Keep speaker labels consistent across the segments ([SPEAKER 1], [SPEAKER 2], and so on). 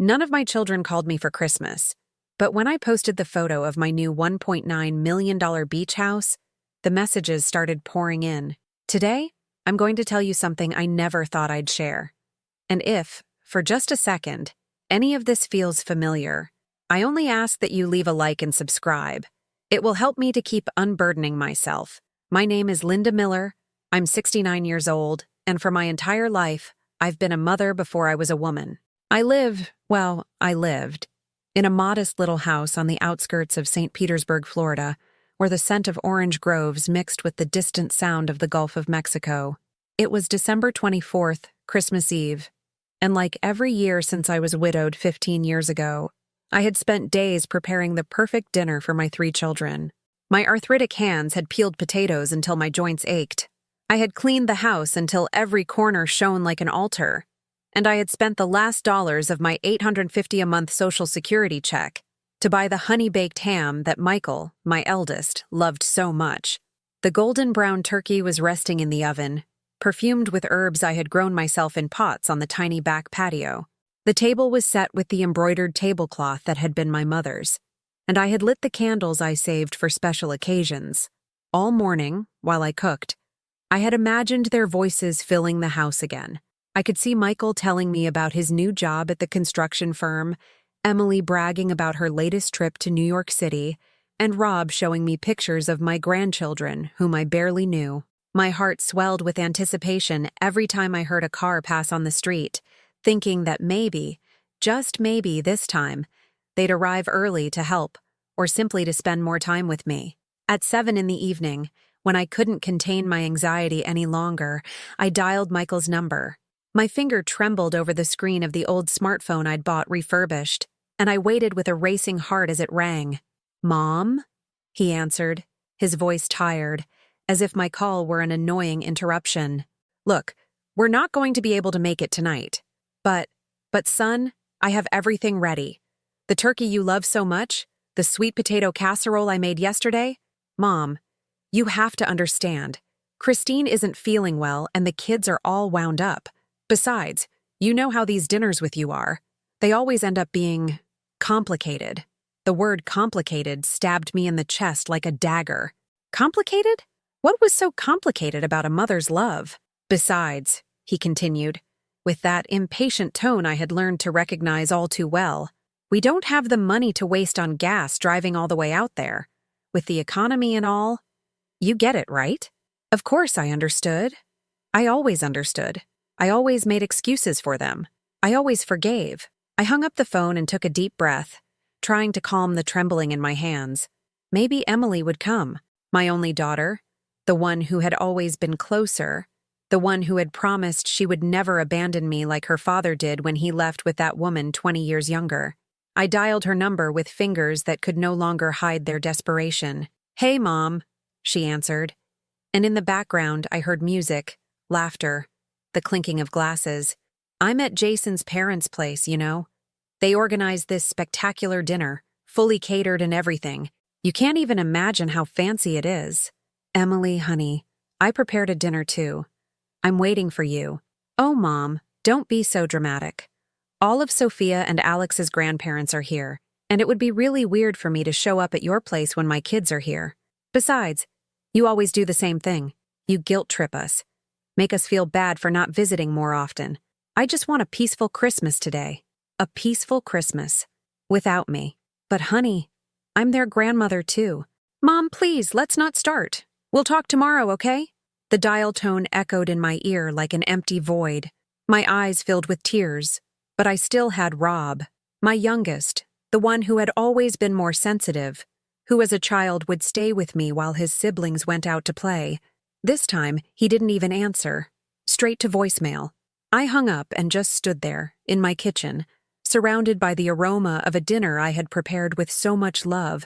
[SPEAKER 1] None of my children called me for Christmas, but when I posted the photo of my new $1.9 million beach house, the messages started pouring in. Today, I'm going to tell you something I never thought I'd share. And if, for just a second, any of this feels familiar, I only ask that you leave a like and subscribe. It will help me to keep unburdening myself. My name is Linda Miller. I'm 69 years old, and for my entire life, I've been a mother before I was a woman. I lived in a modest little house on the outskirts of St. Petersburg, Florida, where the scent of orange groves mixed with the distant sound of the Gulf of Mexico. It was December 24th, Christmas Eve, and like every year since I was widowed 15 years ago, I had spent days preparing the perfect dinner for my 3 children. My arthritic hands had peeled potatoes until my joints ached. I had cleaned the house until every corner shone like an altar, and I had spent the last dollars of my $850 a month Social Security check to buy the honey-baked ham that Michael, my eldest, loved so much. The golden brown turkey was resting in the oven, perfumed with herbs I had grown myself in pots on the tiny back patio. The table was set with the embroidered tablecloth that had been my mother's, and I had lit the candles I saved for special occasions. All morning, while I cooked, I had imagined their voices filling the house again. I could see Michael telling me about his new job at the construction firm, Emily bragging about her latest trip to New York City, and Rob showing me pictures of my grandchildren, whom I barely knew. My heart swelled with anticipation every time I heard a car pass on the street, thinking that maybe, just maybe this time, they'd arrive early to help, or simply to spend more time with me. At 7 in the evening, when I couldn't contain my anxiety any longer, I dialed Michael's number. My finger trembled over the screen of the old smartphone I'd bought refurbished, and I waited with a racing heart as it rang. "Mom?" he answered, his voice tired, as if my call were an annoying interruption. "Look, we're not going to be able to make it tonight. But son, I have everything ready. The turkey you love so much, the sweet potato casserole I made yesterday. Mom, you have to understand. Christine isn't feeling well and the kids are all wound up. Besides, you know how these dinners with you are. They always end up being complicated." The word complicated stabbed me in the chest like a dagger. Complicated? What was so complicated about a mother's love? "Besides," he continued, with that impatient tone I had learned to recognize all too well, "we don't have the money to waste on gas driving all the way out there. With the economy and all, you get it, right?" Of course I understood. I always understood. I always made excuses for them. I always forgave. I hung up the phone and took a deep breath, trying to calm the trembling in my hands. Maybe Emily would come, my only daughter, the one who had always been closer, the one who had promised she would never abandon me like her father did when he left with that woman 20 years younger. I dialed her number with fingers that could no longer hide their desperation. "Hey, Mom," she answered, and in the background I heard music, laughter, the clinking of glasses. "I'm at Jason's parents' place, you know. They organized this spectacular dinner, fully catered and everything. You can't even imagine how fancy it is. Emily, honey, I prepared a dinner too. I'm waiting for you." "Oh, Mom, don't be so dramatic. All of Sophia and Alex's grandparents are here, and it would be really weird for me to show up at your place when my kids are here. Besides, you always do the same thing. You guilt trip us. Make us feel bad for not visiting more often. I just want a peaceful Christmas today. A peaceful Christmas. Without me. But honey, I'm their grandmother too. Mom, please, let's not start. We'll talk tomorrow, okay?" The dial tone echoed in my ear like an empty void. My eyes filled with tears, but I still had Rob, my youngest, the one who had always been more sensitive, who as a child would stay with me while his siblings went out to play. This time, he didn't even answer. Straight to voicemail. I hung up and just stood there, in my kitchen, surrounded by the aroma of a dinner I had prepared with so much love,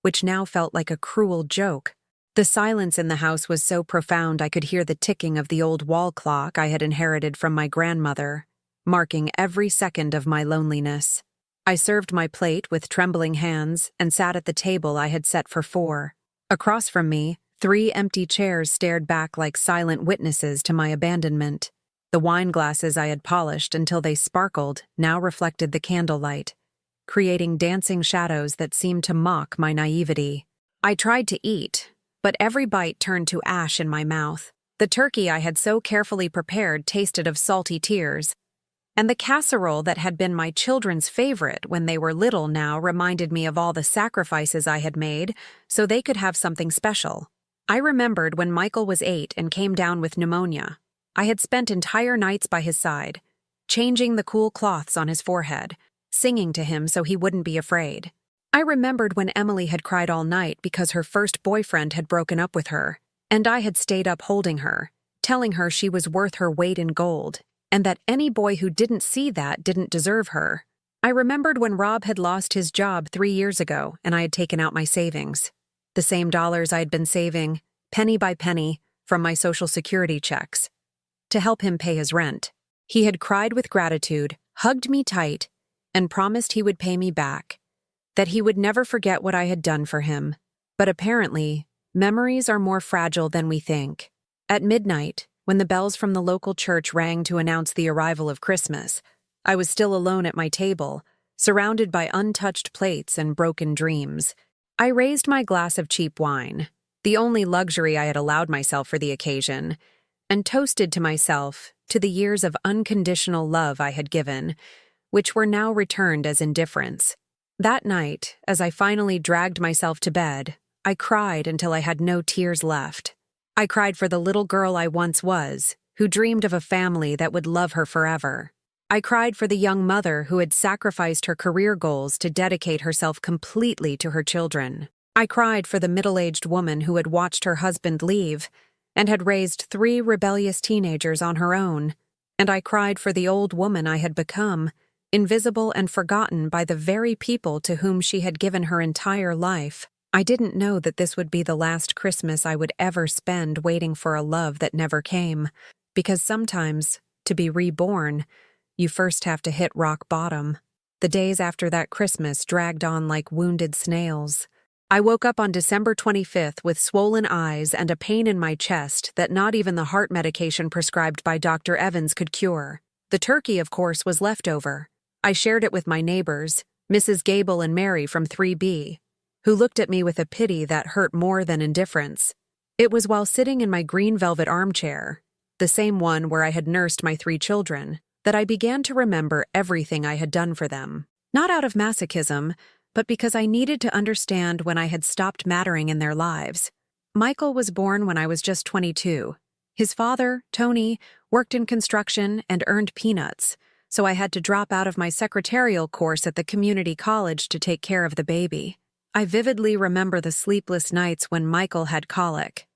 [SPEAKER 1] which now felt like a cruel joke. The silence in the house was so profound I could hear the ticking of the old wall clock I had inherited from my grandmother, marking every second of my loneliness. I served my plate with trembling hands and sat at the table I had set for 4. Across from me, 3 empty chairs stared back like silent witnesses to my abandonment. The wine glasses I had polished until they sparkled now reflected the candlelight, creating dancing shadows that seemed to mock my naivety. I tried to eat, but every bite turned to ash in my mouth. The turkey I had so carefully prepared tasted of salty tears, and the casserole that had been my children's favorite when they were little now reminded me of all the sacrifices I had made so they could have something special. I remembered when Michael was 8 and came down with pneumonia. I had spent entire nights by his side, changing the cool cloths on his forehead, singing to him so he wouldn't be afraid. I remembered when Emily had cried all night because her first boyfriend had broken up with her, and I had stayed up holding her, telling her she was worth her weight in gold, and that any boy who didn't see that didn't deserve her. I remembered when Rob had lost his job 3 years ago and I had taken out my savings. The same dollars I had been saving, penny by penny, from my Social Security checks, to help him pay his rent. He had cried with gratitude, hugged me tight, and promised he would pay me back, that he would never forget what I had done for him. But apparently, memories are more fragile than we think. At midnight, when the bells from the local church rang to announce the arrival of Christmas, I was still alone at my table, surrounded by untouched plates and broken dreams. I raised my glass of cheap wine, the only luxury I had allowed myself for the occasion, and toasted to myself, to the years of unconditional love I had given, which were now returned as indifference. That night, as I finally dragged myself to bed, I cried until I had no tears left. I cried for the little girl I once was, who dreamed of a family that would love her forever. I cried for the young mother who had sacrificed her career goals to dedicate herself completely to her children. I cried for the middle-aged woman who had watched her husband leave and had raised 3 rebellious teenagers on her own. And I cried for the old woman I had become, invisible and forgotten by the very people to whom she had given her entire life. I didn't know that this would be the last Christmas I would ever spend waiting for a love that never came, because sometimes, to be reborn, you first have to hit rock bottom. The days after that Christmas dragged on like wounded snails. I woke up on December 25th with swollen eyes and a pain in my chest that not even the heart medication prescribed by Dr. Evans could cure. The turkey, of course, was left over. I shared it with my neighbors, Mrs. Gable and Mary from 3B, who looked at me with a pity that hurt more than indifference. It was while sitting in my green velvet armchair, the same one where I had nursed my 3 children, that I began to remember everything I had done for them. Not out of masochism, but because I needed to understand when I had stopped mattering in their lives. Michael was born when I was just 22. His father, Tony, worked in construction and earned peanuts, so I had to drop out of my secretarial course at the community college to take care of the baby. I vividly remember the sleepless nights when Michael had colic,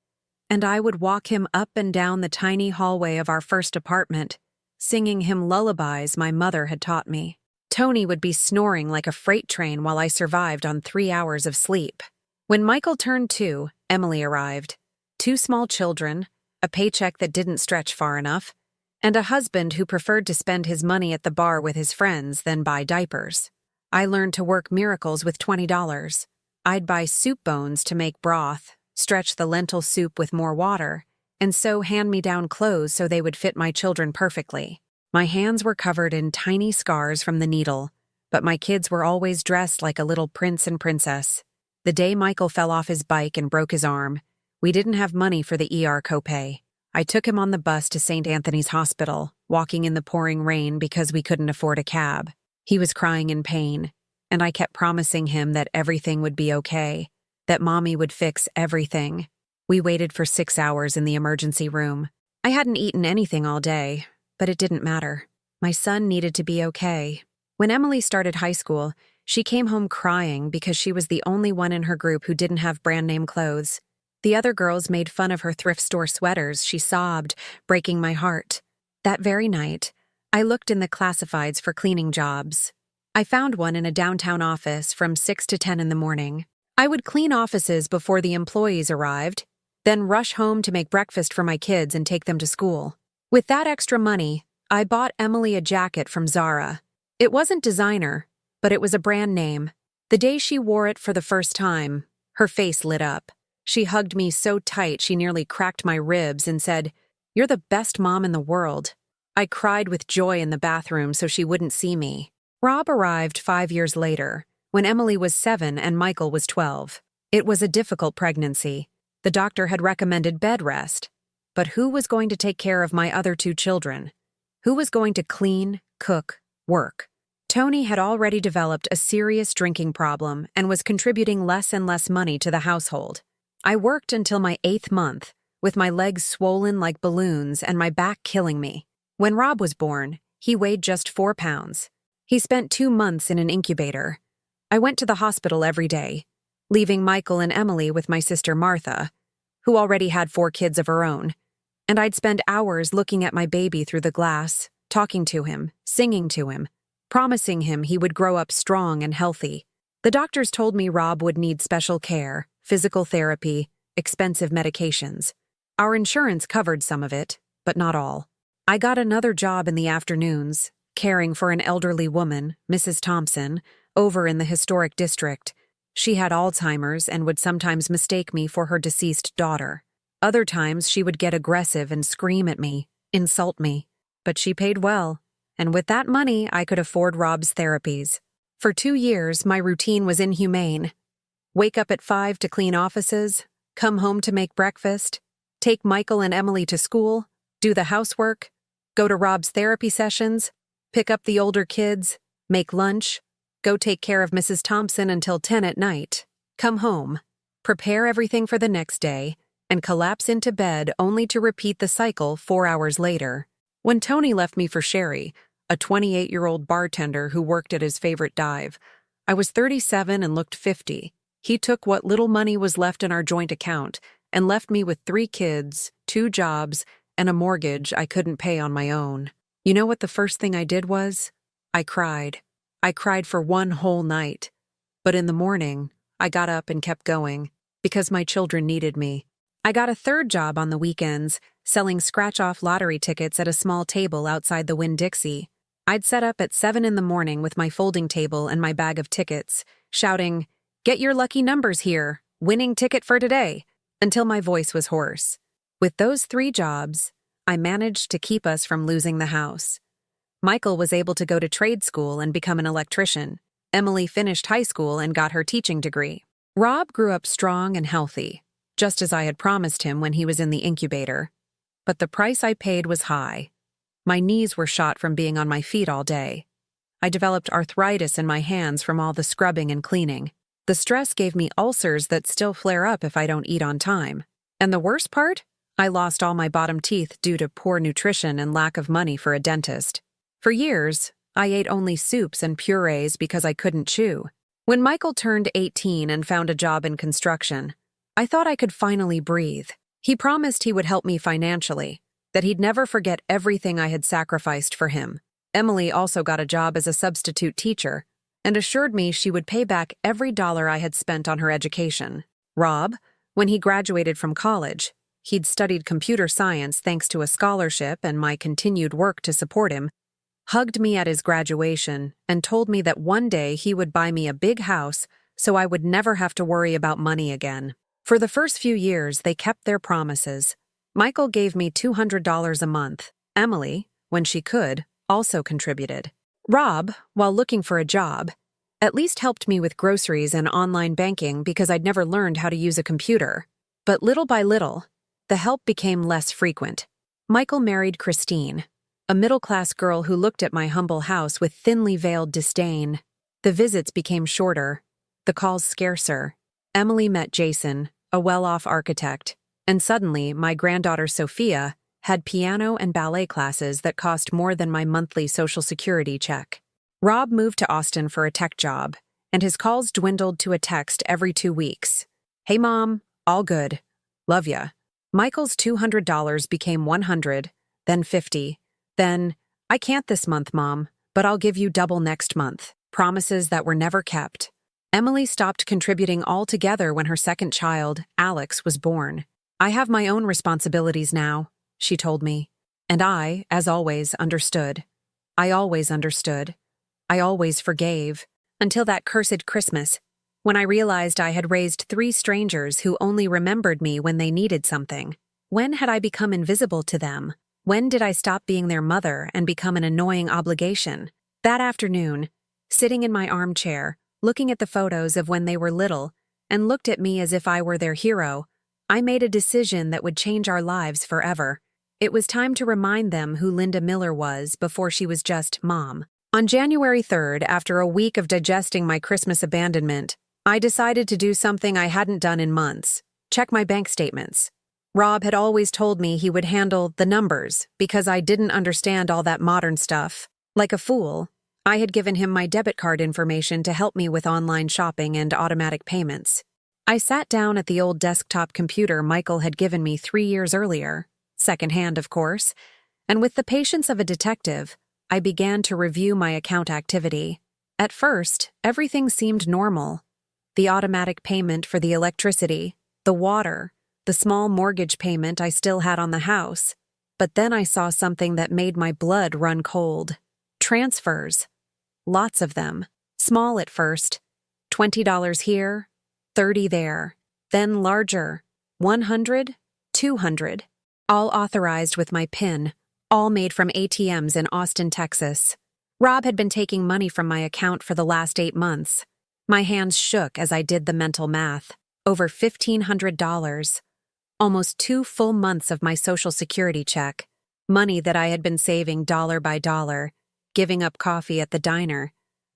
[SPEAKER 1] and I would walk him up and down the tiny hallway of our first apartment, singing him lullabies my mother had taught me. Tony would be snoring like a freight train while I survived on 3 hours of sleep. When Michael turned 2, Emily arrived. 2 small children, a paycheck that didn't stretch far enough, and a husband who preferred to spend his money at the bar with his friends than buy diapers. I learned to work miracles with $20. I'd buy soup bones to make broth, stretch the lentil soup with more water, and sew hand-me-down clothes so they would fit my children perfectly. My hands were covered in tiny scars from the needle, but my kids were always dressed like a little prince and princess. The day Michael fell off his bike and broke his arm, we didn't have money for the ER copay. I took him on the bus to St. Anthony's Hospital, walking in the pouring rain because we couldn't afford a cab. He was crying in pain, and I kept promising him that everything would be okay, that Mommy would fix everything. We waited for 6 hours in the emergency room. I hadn't eaten anything all day, but it didn't matter. My son needed to be okay. When Emily started high school, she came home crying because she was the only one in her group who didn't have brand-name clothes. The other girls made fun of her thrift store sweaters. She sobbed, breaking my heart. That very night, I looked in the classifieds for cleaning jobs. I found one in a downtown office from 6 to 10 in the morning. I would clean offices before the employees arrived, then rush home to make breakfast for my kids and take them to school. With that extra money, I bought Emily a jacket from Zara. It wasn't designer, but it was a brand name. The day she wore it for the first time, her face lit up. She hugged me so tight she nearly cracked my ribs and said, "You're the best mom in the world." I cried with joy in the bathroom so she wouldn't see me. Rob arrived 5 years later, when Emily was 7 and Michael was 12. It was a difficult pregnancy. The doctor had recommended bed rest. But who was going to take care of my other 2 children? Who was going to clean, cook, work? Tony had already developed a serious drinking problem and was contributing less and less money to the household. I worked until my 8th month, with my legs swollen like balloons and my back killing me. When Rob was born, he weighed just 4 pounds. He spent 2 months in an incubator. I went to the hospital every day, leaving Michael and Emily with my sister Martha, who already had 4 kids of her own, and I'd spend hours looking at my baby through the glass, talking to him, singing to him, promising him he would grow up strong and healthy. The doctors told me Rob would need special care, physical therapy, expensive medications. Our insurance covered some of it, but not all. I got another job in the afternoons, caring for an elderly woman, Mrs. Thompson, over in the historic district. She had Alzheimer's and would sometimes mistake me for her deceased daughter. Other times she would get aggressive and scream at me, insult me. But she paid well, and with that money I could afford Rob's therapies. For 2 years, my routine was inhumane. Wake up at 5 to clean offices, come home to make breakfast, take Michael and Emily to school, do the housework, go to Rob's therapy sessions, pick up the older kids, make lunch, go take care of Mrs. Thompson until 10 at night, come home, prepare everything for the next day, and collapse into bed only to repeat the cycle 4 hours later. When Tony left me for Sherry, a 28-year-old bartender who worked at his favorite dive, I was 37 and looked 50. He took what little money was left in our joint account and left me with 3 kids, 2 jobs, and a mortgage I couldn't pay on my own. You know what the first thing I did was? I cried. I cried for 1 whole night. But in the morning, I got up and kept going, because my children needed me. I got a 3rd job on the weekends, selling scratch-off lottery tickets at a small table outside the Winn-Dixie. I'd set up at 7 in the morning with my folding table and my bag of tickets, shouting, "Get your lucky numbers here, winning ticket for today," until my voice was hoarse. With those 3 jobs, I managed to keep us from losing the house. Michael was able to go to trade school and become an electrician. Emily finished high school and got her teaching degree. Rob grew up strong and healthy, just as I had promised him when he was in the incubator. But the price I paid was high. My knees were shot from being on my feet all day. I developed arthritis in my hands from all the scrubbing and cleaning. The stress gave me ulcers that still flare up if I don't eat on time. And the worst part? I lost all my bottom teeth due to poor nutrition and lack of money for a dentist. For years, I ate only soups and purees because I couldn't chew. When Michael turned 18 and found a job in construction, I thought I could finally breathe. He promised he would help me financially, that he'd never forget everything I had sacrificed for him. Emily also got a job as a substitute teacher and assured me she would pay back every dollar I had spent on her education. Rob, when he graduated from college, he'd studied computer science thanks to a scholarship and my continued work to support him, hugged me at his graduation and told me that one day he would buy me a big house so I would never have to worry about money again. For the first few years, they kept their promises. Michael gave me $200 a month. Emily, when she could, also contributed. Rob, while looking for a job, at least helped me with groceries and online banking because I'd never learned how to use a computer. But little by little, the help became less frequent. Michael married Christine, a middle-class girl who looked at my humble house with thinly veiled disdain. The visits became shorter, the calls scarcer. Emily met Jason, a well-off architect, and suddenly my granddaughter Sophia had piano and ballet classes that cost more than my monthly Social Security check. Rob moved to Austin for a tech job, and his calls dwindled to a text every 2 weeks. "Hey Mom, all good. Love ya." Michael's $200 became $100, then $50, then, "I can't this month, Mom, but I'll give you double next month." Promises that were never kept. Emily stopped contributing altogether when her second child, Alex, was born. "I have my own responsibilities now," she told me. And I, as always, understood. I always understood. I always forgave. Until that cursed Christmas, when I realized I had raised 3 strangers who only remembered me when they needed something. When had I become invisible to them? When did I stop being their mother and become an annoying obligation? That afternoon, sitting in my armchair, looking at the photos of when they were little, and looked at me as if I were their hero, I made a decision that would change our lives forever. It was time to remind them who Linda Miller was before she was just Mom. On January 3rd, after a week of digesting my Christmas abandonment, I decided to do something I hadn't done in months: check my bank statements. Rob had always told me he would handle the numbers because I didn't understand all that modern stuff. Like a fool, I had given him my debit card information to help me with online shopping and automatic payments. I sat down at the old desktop computer Michael had given me 3 years earlier, secondhand, of course, and with the patience of a detective, I began to review my account activity. At first, everything seemed normal. The automatic payment for the electricity, the water, the small mortgage payment I still had on the house. But then I saw something that made my blood run cold. Transfers. Lots of them. Small at first. $20 here, $30 there. Then larger. 100, 200. All authorized with my PIN. All made from ATMs in Austin, Texas. Rob had been taking money from my account for the last 8 months. My hands shook as I did the mental math. Over $1,500. Almost 2 full months of my Social Security check. Money that I had been saving dollar by dollar, giving up coffee at the diner,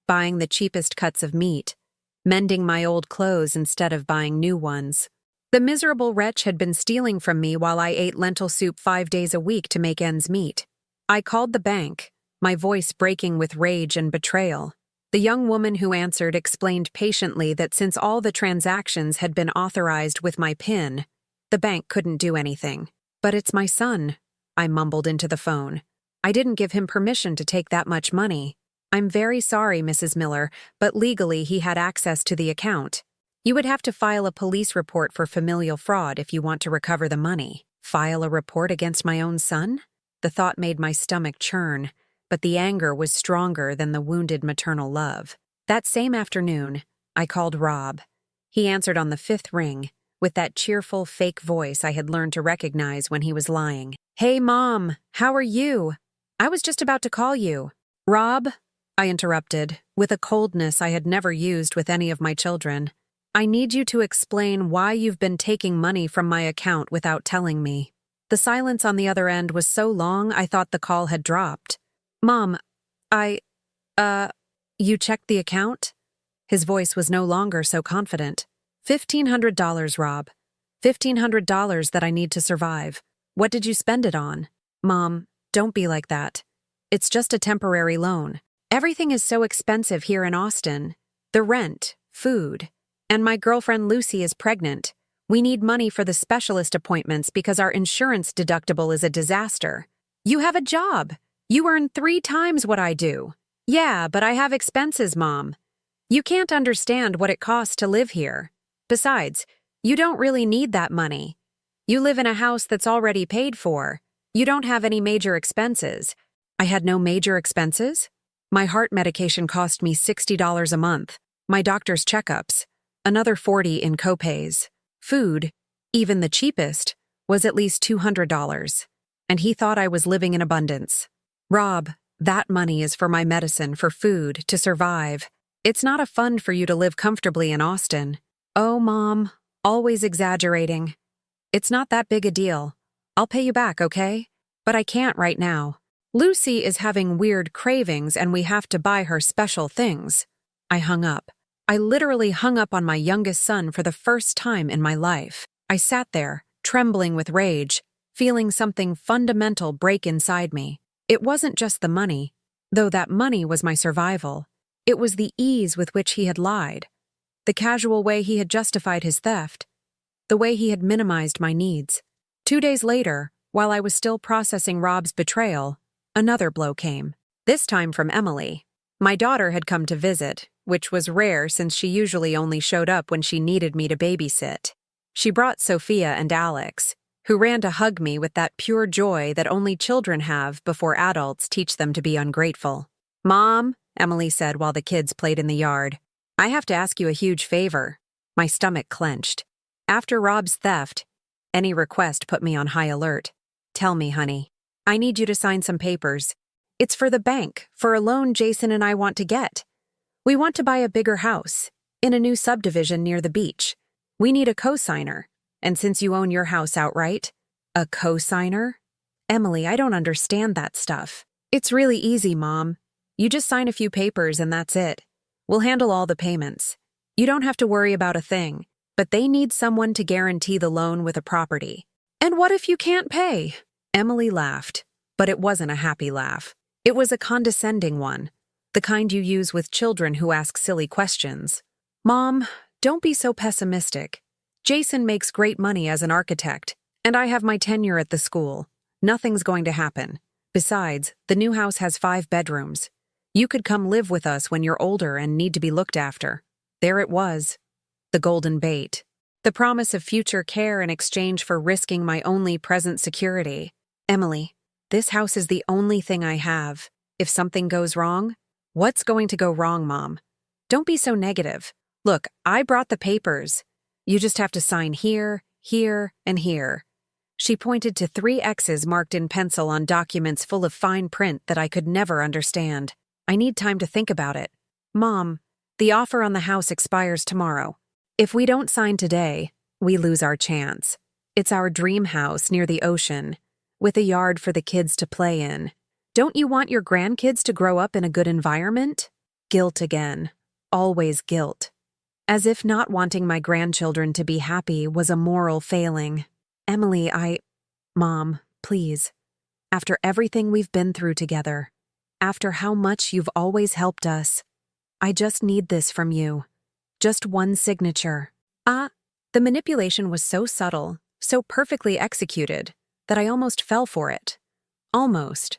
[SPEAKER 1] buying the cheapest cuts of meat, mending my old clothes instead of buying new ones. The miserable wretch had been stealing from me while I ate lentil soup 5 days a week to make ends meet. I called the bank, my voice breaking with rage and betrayal. The young woman who answered explained patiently that since all the transactions had been authorized with my PIN, the bank couldn't do anything. But it's my son, I mumbled into the phone. I didn't give him permission to take that much money. I'm very sorry, Mrs. Miller, but legally he had access to the account. You would have to file a police report for familial fraud if you want to recover the money. File a report against my own son? The thought made my stomach churn, but the anger was stronger than the wounded maternal love. That same afternoon, I called Rob. He answered on the 5th ring, with that cheerful, fake voice I had learned to recognize when he was lying. Hey, Mom, how are you? I was just about to call you. Rob, I interrupted, with a coldness I had never used with any of my children. I need you to explain why you've been taking money from my account without telling me. The silence on the other end was so long I thought the call had dropped. Mom, you checked the account? His voice was no longer so confident. $1,500, Rob. $1,500 that I need to survive. What did you spend it on? Mom, don't be like that. It's just a temporary loan. Everything is so expensive here in Austin. The rent, food. And my girlfriend Lucy is pregnant. We need money for the specialist appointments because our insurance deductible is a disaster. You have a job. You earn 3 times what I do. Yeah, but I have expenses, Mom. You can't understand what it costs to live here. Besides, you don't really need that money. You live in a house that's already paid for. You don't have any major expenses. I had no major expenses? My heart medication cost me $60 a month. My doctor's checkups. Another $40 in copays. Food, even the cheapest, was at least $200. And he thought I was living in abundance. Rob, that money is for my medicine, for food, to survive. It's not a fund for you to live comfortably in Austin. Oh, Mom, always exaggerating. It's not that big a deal. I'll pay you back, okay? But I can't right now. Lucy is having weird cravings and we have to buy her special things. I hung up. I literally hung up on my youngest son for the first time in my life. I sat there, trembling with rage, feeling something fundamental break inside me. It wasn't just the money, though that money was my survival. It was the ease with which he had lied, the casual way he had justified his theft, the way he had minimized my needs. 2 days later, while I was still processing Rob's betrayal, another blow came, this time from Emily. My daughter had come to visit, which was rare since she usually only showed up when she needed me to babysit. She brought Sophia and Alex, who ran to hug me with that pure joy that only children have before adults teach them to be ungrateful. Mom, Emily said while the kids played in the yard, I have to ask you a huge favor. My stomach clenched. After Rob's theft, any request put me on high alert. Tell me, honey. I need you to sign some papers. It's for the bank, for a loan Jason and I want to get. We want to buy a bigger house, in a new subdivision near the beach. We need a co-signer, and since you own your house outright, a co-signer? Emily, I don't understand that stuff. It's really easy, Mom. You just sign a few papers and that's it. We'll handle all the payments. You don't have to worry about a thing, but they need someone to guarantee the loan with a property. And what if you can't pay? Emily laughed, but it wasn't a happy laugh. It was a condescending one, the kind you use with children who ask silly questions. Mom, don't be so pessimistic. Jason makes great money as an architect, and I have my tenure at the school. Nothing's going to happen. Besides, the new house has 5 bedrooms. You could come live with us when you're older and need to be looked after. There it was. The golden bait. The promise of future care in exchange for risking my only present security. Emily, this house is the only thing I have. If something goes wrong, what's going to go wrong, Mom? Don't be so negative. Look, I brought the papers. You just have to sign here, here, and here. She pointed to 3 X's marked in pencil on documents full of fine print that I could never understand. I need time to think about it. Mom, the offer on the house expires tomorrow. If we don't sign today, we lose our chance. It's our dream house near the ocean, with a yard for the kids to play in. Don't you want your grandkids to grow up in a good environment? Guilt again. Always guilt. As if not wanting my grandchildren to be happy was a moral failing. Emily, Mom, please. After everything we've been through together, after how much you've always helped us, I just need this from you. Just one signature. The manipulation was so subtle, so perfectly executed, that I almost fell for it. Almost.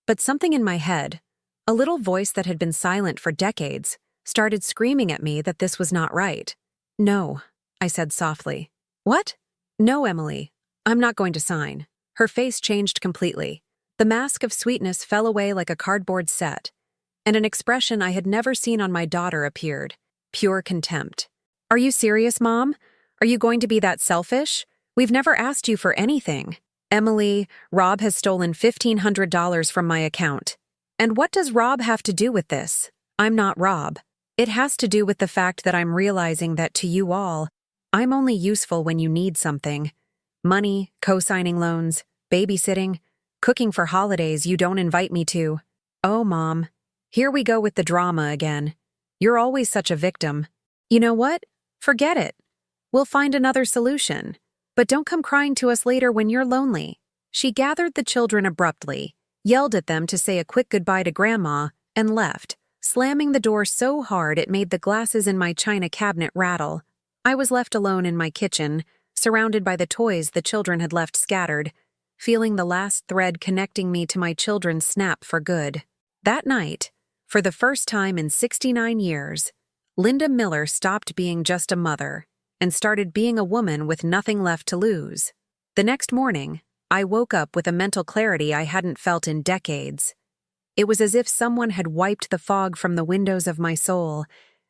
[SPEAKER 1] But something in my head, a little voice that had been silent for decades, started screaming at me that this was not right. No, I said softly. What? No, Emily, I'm not going to sign. Her face changed completely. The mask of sweetness fell away like a cardboard set, and an expression I had never seen on my daughter appeared. Pure contempt. Are you serious, Mom? Are you going to be that selfish? We've never asked you for anything. Emily, Rob has stolen $1,500 from my account. And what does Rob have to do with this? I'm not Rob. It has to do with the fact that I'm realizing that to you all, I'm only useful when you need something. Money, co-signing loans, babysitting, cooking for holidays you don't invite me to. Oh, Mom, here we go with the drama again. You're always such a victim. You know what? Forget it. We'll find another solution. But don't come crying to us later when you're lonely. She gathered the children abruptly, yelled at them to say a quick goodbye to Grandma, and left, slamming the door so hard it made the glasses in my china cabinet rattle. I was left alone in my kitchen, surrounded by the toys the children had left scattered, feeling the last thread connecting me to my children snap for good. That night, for the first time in 69 years, Linda Miller stopped being just a mother and started being a woman with nothing left to lose. The next morning, I woke up with a mental clarity I hadn't felt in decades. It was as if someone had wiped the fog from the windows of my soul,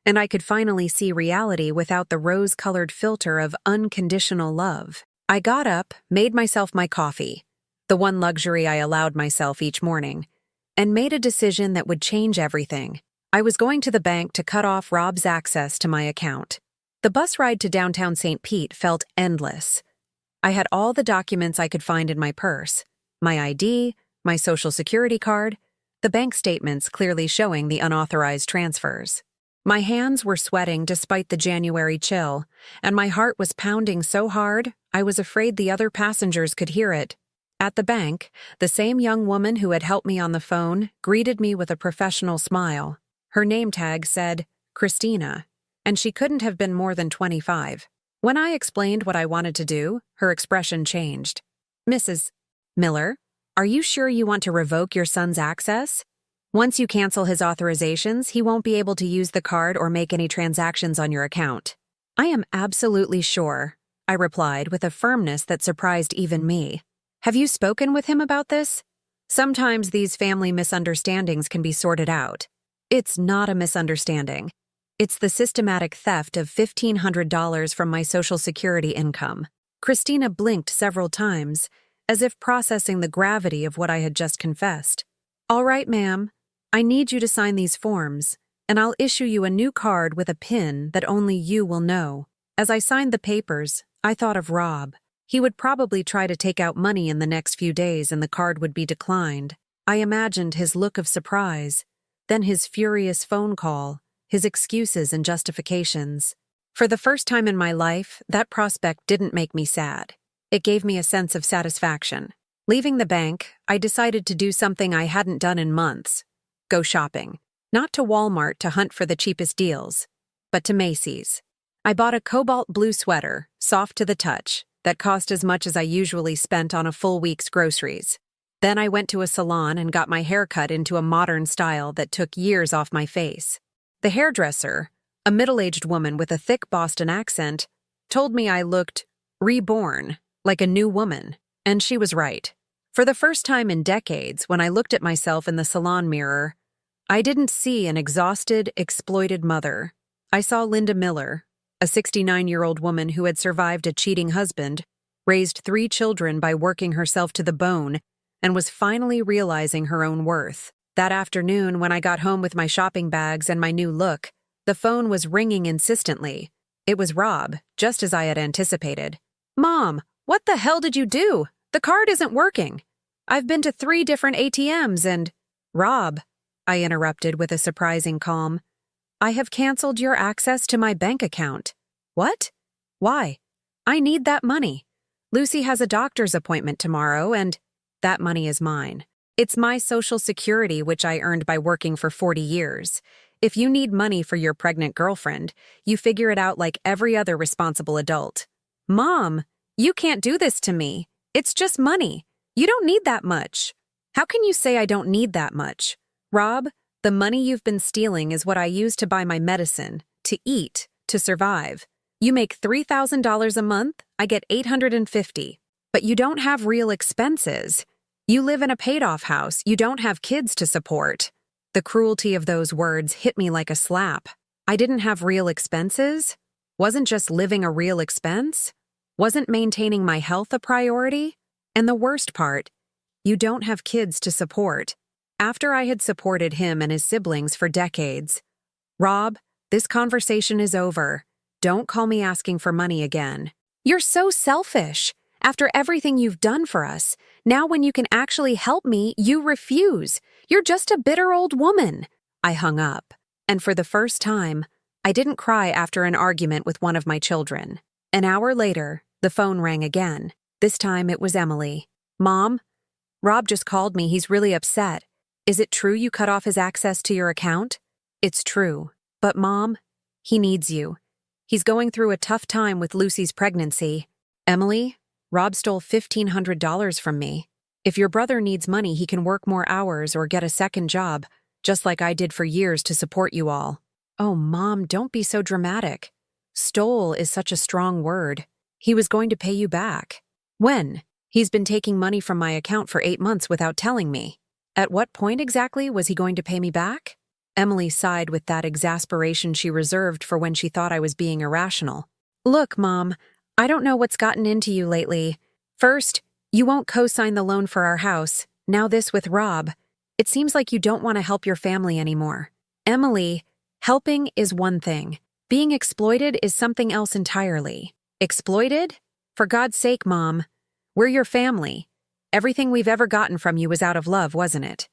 [SPEAKER 1] and I could finally see reality without the rose-colored filter of unconditional love. I got up, made myself my coffee, the one luxury I allowed myself each morning, and made a decision that would change everything. I was going to the bank to cut off Rob's access to my account. The bus ride to downtown St. Pete felt endless. I had all the documents I could find in my purse, my ID, my social security card, the bank statements clearly showing the unauthorized transfers. My hands were sweating despite the January chill, and my heart was pounding so hard I was afraid the other passengers could hear it. At the bank, the same young woman who had helped me on the phone greeted me with a professional smile. Her name tag said, Christina, and she couldn't have been more than 25. When I explained what I wanted to do, her expression changed. Mrs. Miller, are you sure you want to revoke your son's access? Once you cancel his authorizations, he won't be able to use the card or make any transactions on your account. I am absolutely sure, I replied with a firmness that surprised even me. Have you spoken with him about this? Sometimes these family misunderstandings can be sorted out. It's not a misunderstanding. It's the systematic theft of $1,500 from my Social Security income. Christina blinked several times, as if processing the gravity of what I had just confessed. "All right, ma'am. I need you to sign these forms, and I'll issue you a new card with a PIN that only you will know." As I signed the papers, I thought of Rob. He would probably try to take out money in the next few days and the card would be declined. I imagined his look of surprise, then his furious phone call, his excuses and justifications. For the first time in my life, that prospect didn't make me sad. It gave me a sense of satisfaction. Leaving the bank, I decided to do something I hadn't done in months: go shopping. Not to Walmart to hunt for the cheapest deals, but to Macy's. I bought a cobalt blue sweater, soft to the touch, that cost as much as I usually spent on a full week's groceries. Then I went to a salon and got my hair cut into a modern style that took years off my face. The hairdresser, a middle-aged woman with a thick Boston accent, told me I looked reborn, like a new woman, and she was right. For the first time in decades, when I looked at myself in the salon mirror, I didn't see an exhausted, exploited mother. I saw Linda Miller, a 69-year-old woman who had survived a cheating husband, raised 3 children by working herself to the bone, and was finally realizing her own worth. That afternoon, when I got home with my shopping bags and my new look, the phone was ringing insistently. It was Rob, just as I had anticipated. "Mom, what the hell did you do? The card isn't working. I've been to 3 different ATMs and—" "Rob," I interrupted with a surprising calm, "I have canceled your access to my bank account." "What? Why?" "I need that money. Lucy has a doctor's appointment tomorrow and—" "That money is mine. It's my Social Security, which I earned by working for 40 years. If you need money for your pregnant girlfriend, you figure it out like every other responsible adult." "Mom, you can't do this to me. It's just money. You don't need that much." "How can you say I don't need that much? Rob, the money you've been stealing is what I use to buy my medicine, to eat, to survive. You make $3,000 a month, I get $850. But you don't have real expenses. You live in a paid-off house, you don't have kids to support." The cruelty of those words hit me like a slap. I didn't have real expenses? Wasn't just living a real expense? Wasn't maintaining my health a priority? And the worst part, you don't have kids to support. After I had supported him and his siblings for decades. "Rob, this conversation is over. Don't call me asking for money again." "You're so selfish. After everything you've done for us, now when you can actually help me, you refuse. You're just a bitter old woman." I hung up, and for the first time, I didn't cry after an argument with one of my children. An hour later, the phone rang again. This time it was Emily. "Mom, Rob just called me. He's really upset. Is it true you cut off his access to your account?" "It's true. But Mom, he needs you. He's going through a tough time with Lucy's pregnancy." "Emily, Rob stole $1,500 from me. If your brother needs money, he can work more hours or get a second job, just like I did for years to support you all." "Oh, Mom, don't be so dramatic. Stole is such a strong word. He was going to pay you back." "When? He's been taking money from my account for 8 months without telling me." "At what point exactly was he going to pay me back?" Emily sighed with that exasperation she reserved for when she thought I was being irrational. "Look, Mom, I don't know what's gotten into you lately. First, you won't co-sign the loan for our house. Now this with Rob. It seems like you don't want to help your family anymore. Emily, helping is one thing. Being exploited is something else entirely." "Exploited? For God's sake, Mom. We're your family. Everything we've ever gotten from you was out of love, wasn't it?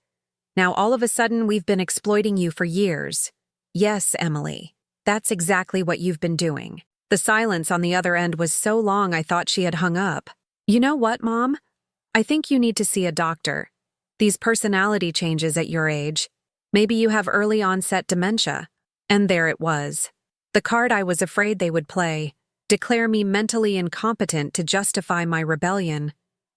[SPEAKER 1] Now all of a sudden we've been exploiting you for years." "Yes, Emily. That's exactly what you've been doing." The silence on the other end was so long I thought she had hung up. "You know what, Mom? I think you need to see a doctor. These personality changes at your age. Maybe you have early onset dementia." And there it was. The card I was afraid they would play. Declare me mentally incompetent to justify my rebellion,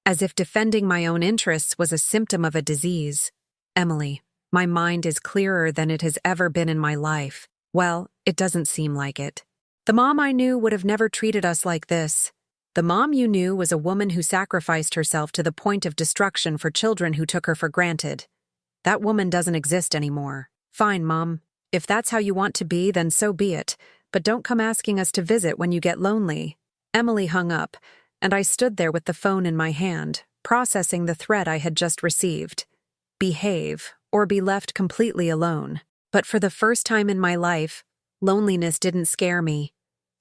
[SPEAKER 1] as if defending my own interests was a symptom of a disease. "Emily, my mind is clearer than it has ever been in my life." Well, it doesn't seem like it. The mom I knew would have never treated us like this. The mom you knew was a woman who sacrificed herself to the point of destruction for children who took her for granted. That woman doesn't exist anymore. "Fine, Mom. If that's how you want to be, then so be it. But don't come asking us to visit when you get lonely." Emily hung up, and I stood there with the phone in my hand, processing the threat I had just received. Behave, or be left completely alone. But for the first time in my life, loneliness didn't scare me.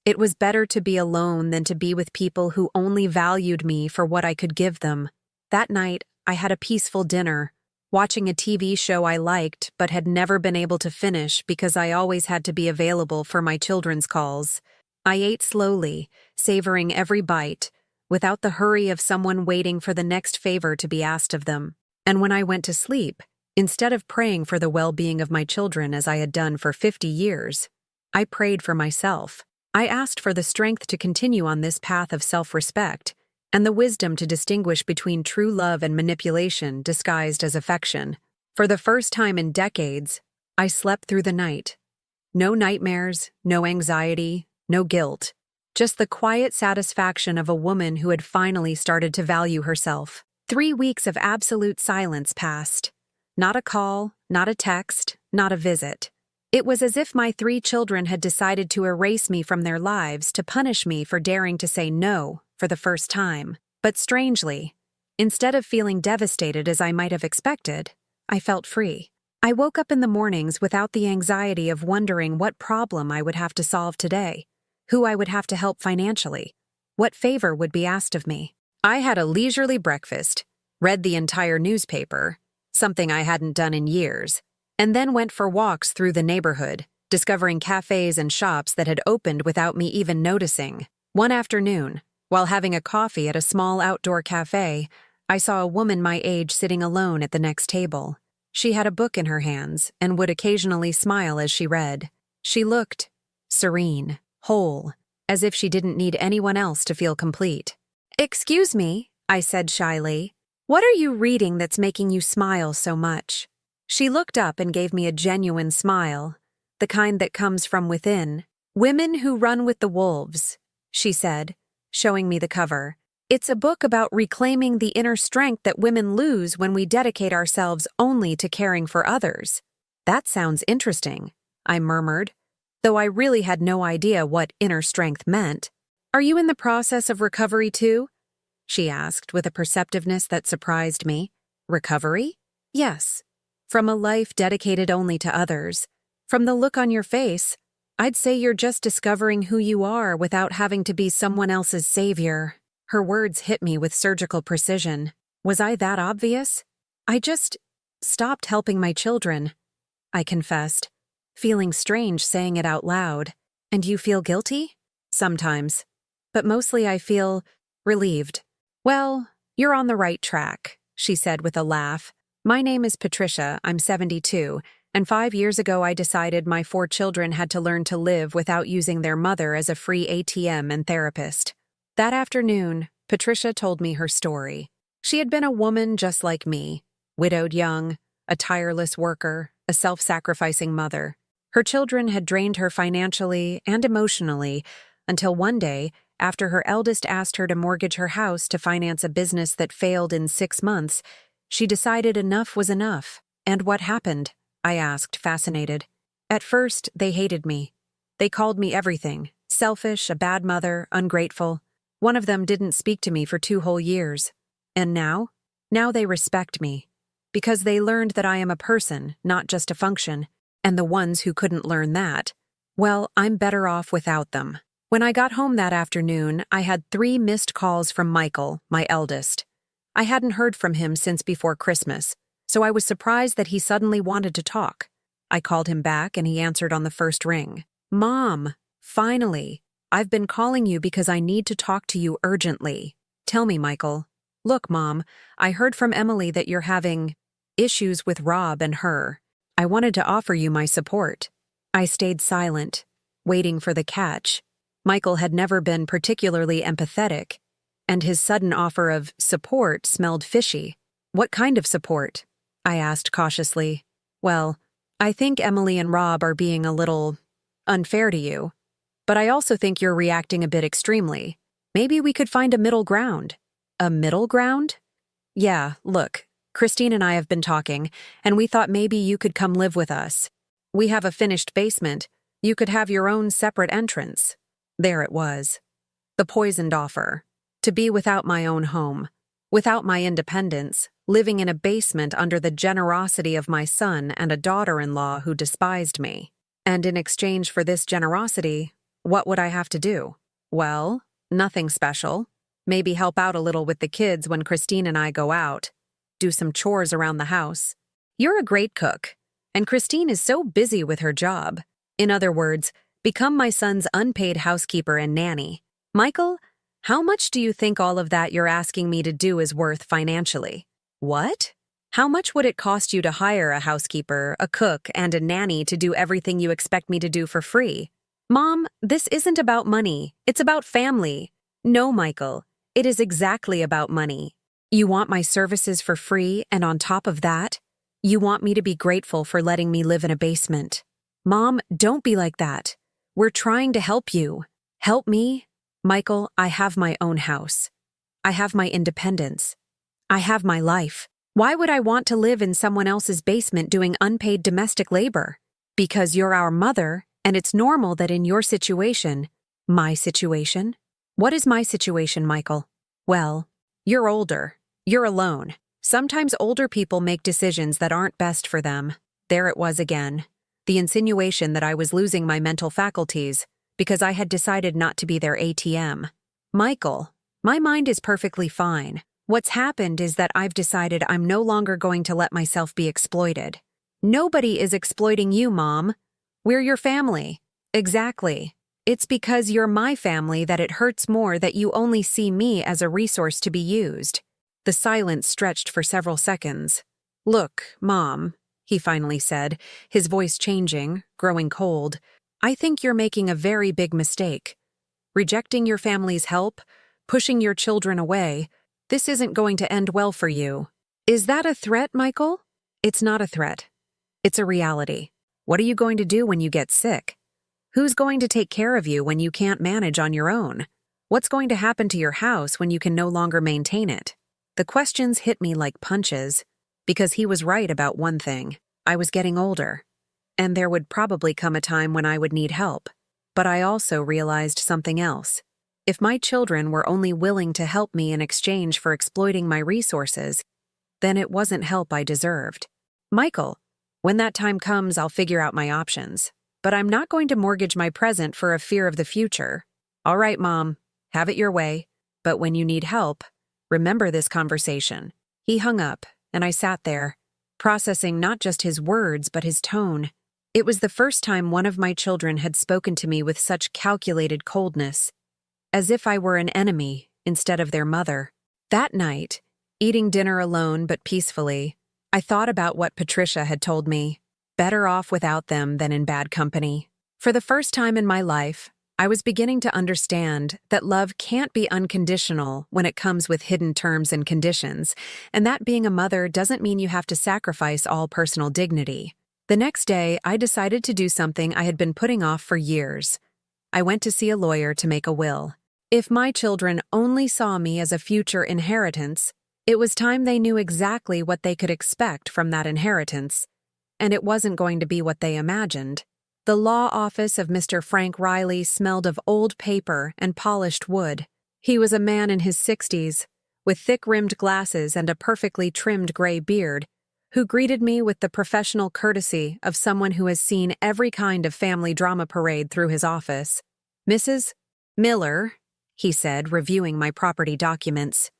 [SPEAKER 1] It was better to be alone than to be with people who only valued me for what I could give them. That night, I had a peaceful dinner, watching a TV show I liked but had never been able to finish because I always had to be available for my children's calls. I ate slowly, savoring every bite, without the hurry of someone waiting for the next favor to be asked of them. And when I went to sleep, instead of praying for the well-being of my children as I had done for 50 years, I prayed for myself. I asked for the strength to continue on this path of self-respect, and the wisdom to distinguish between true love and manipulation disguised as affection. For the first time in decades, I slept through the night. No nightmares, no anxiety, no guilt. Just the quiet satisfaction of a woman who had finally started to value herself. 3 weeks of absolute silence passed. Not a call, not a text, not a visit. It was as if my 3 children had decided to erase me from their lives to punish me for daring to say no for the first time. But strangely, instead of feeling devastated as I might have expected, I felt free. I woke up in the mornings without the anxiety of wondering what problem I would have to solve today, who I would have to help financially, what favor would be asked of me. I had a leisurely breakfast, read the entire newspaper, something I hadn't done in years, and then went for walks through the neighborhood, discovering cafes and shops that had opened without me even noticing. One afternoon, while having a coffee at a small outdoor cafe, I saw a woman my age sitting alone at the next table. She had a book in her hands and would occasionally smile as she read. She looked serene, whole, as if she didn't need anyone else to feel complete. "Excuse me," I said shyly. "What are you reading that's making you smile so much?" She looked up and gave me a genuine smile, the kind that comes from within. "Women Who Run with the Wolves," she said, showing me the cover. "It's a book about reclaiming the inner strength that women lose when we dedicate ourselves only to caring for others." "That sounds interesting," I murmured, though I really had no idea what inner strength meant. "Are you in the process of recovery too?" she asked with a perceptiveness that surprised me. "Recovery?" "Yes. From a life dedicated only to others. From the look on your face, I'd say you're just discovering who you are without having to be someone else's savior." Her words hit me with surgical precision. Was I that obvious? "I just stopped helping my children," I confessed, feeling strange saying it out loud. "And you feel guilty?" "Sometimes. But mostly I feel relieved." "Well, you're on the right track," she said with a laugh. "My name is Patricia, I'm 72, and 5 years ago I decided my 4 children had to learn to live without using their mother as a free ATM and therapist." That afternoon, Patricia told me her story. She had been a woman just like me, widowed young, a tireless worker, a self-sacrificing mother. Her children had drained her financially and emotionally until one day, after her eldest asked her to mortgage her house to finance a business that failed in 6 months, she decided enough was enough. "And what happened?" I asked, fascinated. "At first, they hated me. They called me everything: selfish, a bad mother, ungrateful. One of them didn't speak to me for 2 whole years. And now? Now they respect me. Because they learned that I am a person, not just a function. And the ones who couldn't learn that, well, I'm better off without them." When I got home that afternoon, I had 3 missed calls from Michael, my eldest. I hadn't heard from him since before Christmas, so I was surprised that he suddenly wanted to talk. I called him back and he answered on the first ring. "Mom, finally. I've been calling you because I need to talk to you urgently." "Tell me, Michael." "Look, Mom, I heard from Emily that you're having issues with Rob and her. I wanted to offer you my support." I stayed silent, waiting for the catch. Michael had never been particularly empathetic, and his sudden offer of support smelled fishy. "What kind of support?" I asked cautiously. "Well, I think Emily and Rob are being a little unfair to you, but I also think you're reacting a bit extremely. Maybe we could find a middle ground." "A middle ground?" "Yeah, look, Christine and I have been talking, and we thought maybe you could come live with us. We have a finished basement. You could have your own separate entrance." There it was. The poisoned offer. To be without my own home. Without my independence, living in a basement under the generosity of my son and a daughter-in-law who despised me. And in exchange for this generosity, what would I have to do? Well, nothing special. Maybe help out a little with the kids when Christine and I go out. Do some chores around the house. You're a great cook, and Christine is so busy with her job. In other words, become my son's unpaid housekeeper and nanny. Michael, how much do you think all of that you're asking me to do is worth financially? What? How much would it cost you to hire a housekeeper, a cook, and a nanny to do everything you expect me to do for free? Mom, this isn't about money. It's about family. No, Michael, it is exactly about money. You want my services for free, and on top of that, you want me to be grateful for letting me live in a basement. Mom, don't be like that. We're trying to help you. Help me? Michael, I have my own house. I have my independence. I have my life. Why would I want to live in someone else's basement doing unpaid domestic labor? Because you're our mother, and it's normal that in your situation, my situation? What is my situation, Michael? Well, you're older. You're alone. Sometimes older people make decisions that aren't best for them. There it was again. The insinuation that I was losing my mental faculties because I had decided not to be their ATM. Michael, my mind is perfectly fine. What's happened is that I've decided I'm no longer going to let myself be exploited. Nobody is exploiting you, Mom. We're your family. Exactly. It's because you're my family that it hurts more that you only see me as a resource to be used. The silence stretched for several seconds. Look, Mom, he finally said, his voice changing, growing cold. I think you're making a very big mistake. Rejecting your family's help, pushing your children away, this isn't going to end well for you. Is that a threat, Michael? It's not a threat. It's a reality. What are you going to do when you get sick? Who's going to take care of you when you can't manage on your own? What's going to happen to your house when you can no longer maintain it? The questions hit me like punches, because he was right about one thing. I was getting older, and there would probably come a time when I would need help. But I also realized something else. If my children were only willing to help me in exchange for exploiting my resources, then it wasn't help I deserved. Michael, when that time comes, I'll figure out my options. But I'm not going to mortgage my present for a fear of the future. All right, Mom, have it your way. But when you need help, remember this conversation. He hung up, and I sat there, processing not just his words but his tone. It was the first time one of my children had spoken to me with such calculated coldness, as if I were an enemy instead of their mother. That night, eating dinner alone but peacefully, I thought about what Patricia had told me. Better off without them than in bad company. For the first time in my life, I was beginning to understand that love can't be unconditional when it comes with hidden terms and conditions, and that being a mother doesn't mean you have to sacrifice all personal dignity. The next day, I decided to do something I had been putting off for years. I went to see a lawyer to make a will. If my children only saw me as a future inheritance, it was time they knew exactly what they could expect from that inheritance. And it wasn't going to be what they imagined. The law office of Mr. Frank Riley smelled of old paper and polished wood. He was a man in his 60s, with thick-rimmed glasses and a perfectly trimmed gray beard, who greeted me with the professional courtesy of someone who has seen every kind of family drama parade through his office. "Mrs. Miller," he said, reviewing my property documents,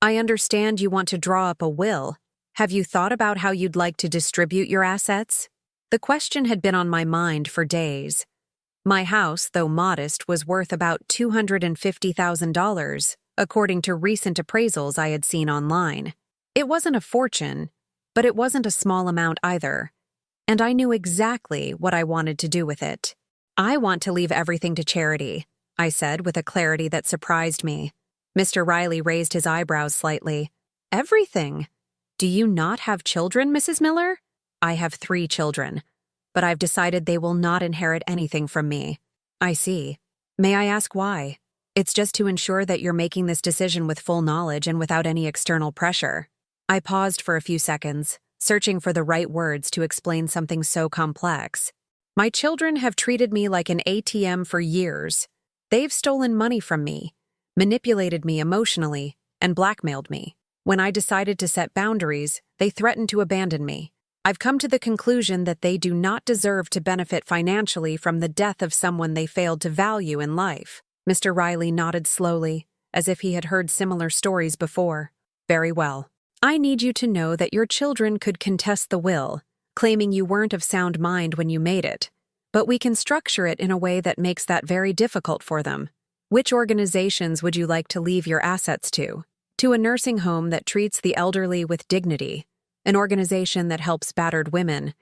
[SPEAKER 1] "I understand you want to draw up a will. Have you thought about how you'd like to distribute your assets?" The question had been on my mind for days. My house, though modest, was worth about $250,000, according to recent appraisals I had seen online. It wasn't a fortune, but it wasn't a small amount either, and I knew exactly what I wanted to do with it. "I want to leave everything to charity," I said with a clarity that surprised me. Mr. Riley raised his eyebrows slightly. "Everything? Do you not have children, Mrs. Miller?" "I have 3 children, but I've decided they will not inherit anything from me." "I see. May I ask why?" "It's just to ensure that you're making this decision with full knowledge and without any external pressure." I paused for a few seconds, searching for the right words to explain something so complex. "My children have treated me like an ATM for years. They've stolen money from me, manipulated me emotionally, and blackmailed me. When I decided to set boundaries, they threatened to abandon me. I've come to the conclusion that they do not deserve to benefit financially from the death of someone they failed to value in life. Mr. Riley nodded slowly, as if he had heard similar stories before. Very well. I need you to know that your children could contest the will, claiming you weren't of sound mind when you made it. But we can structure it in a way that makes that very difficult for them. Which organizations would you like to leave your assets to? To a nursing home that treats the elderly with dignity, an organization that helps battered women,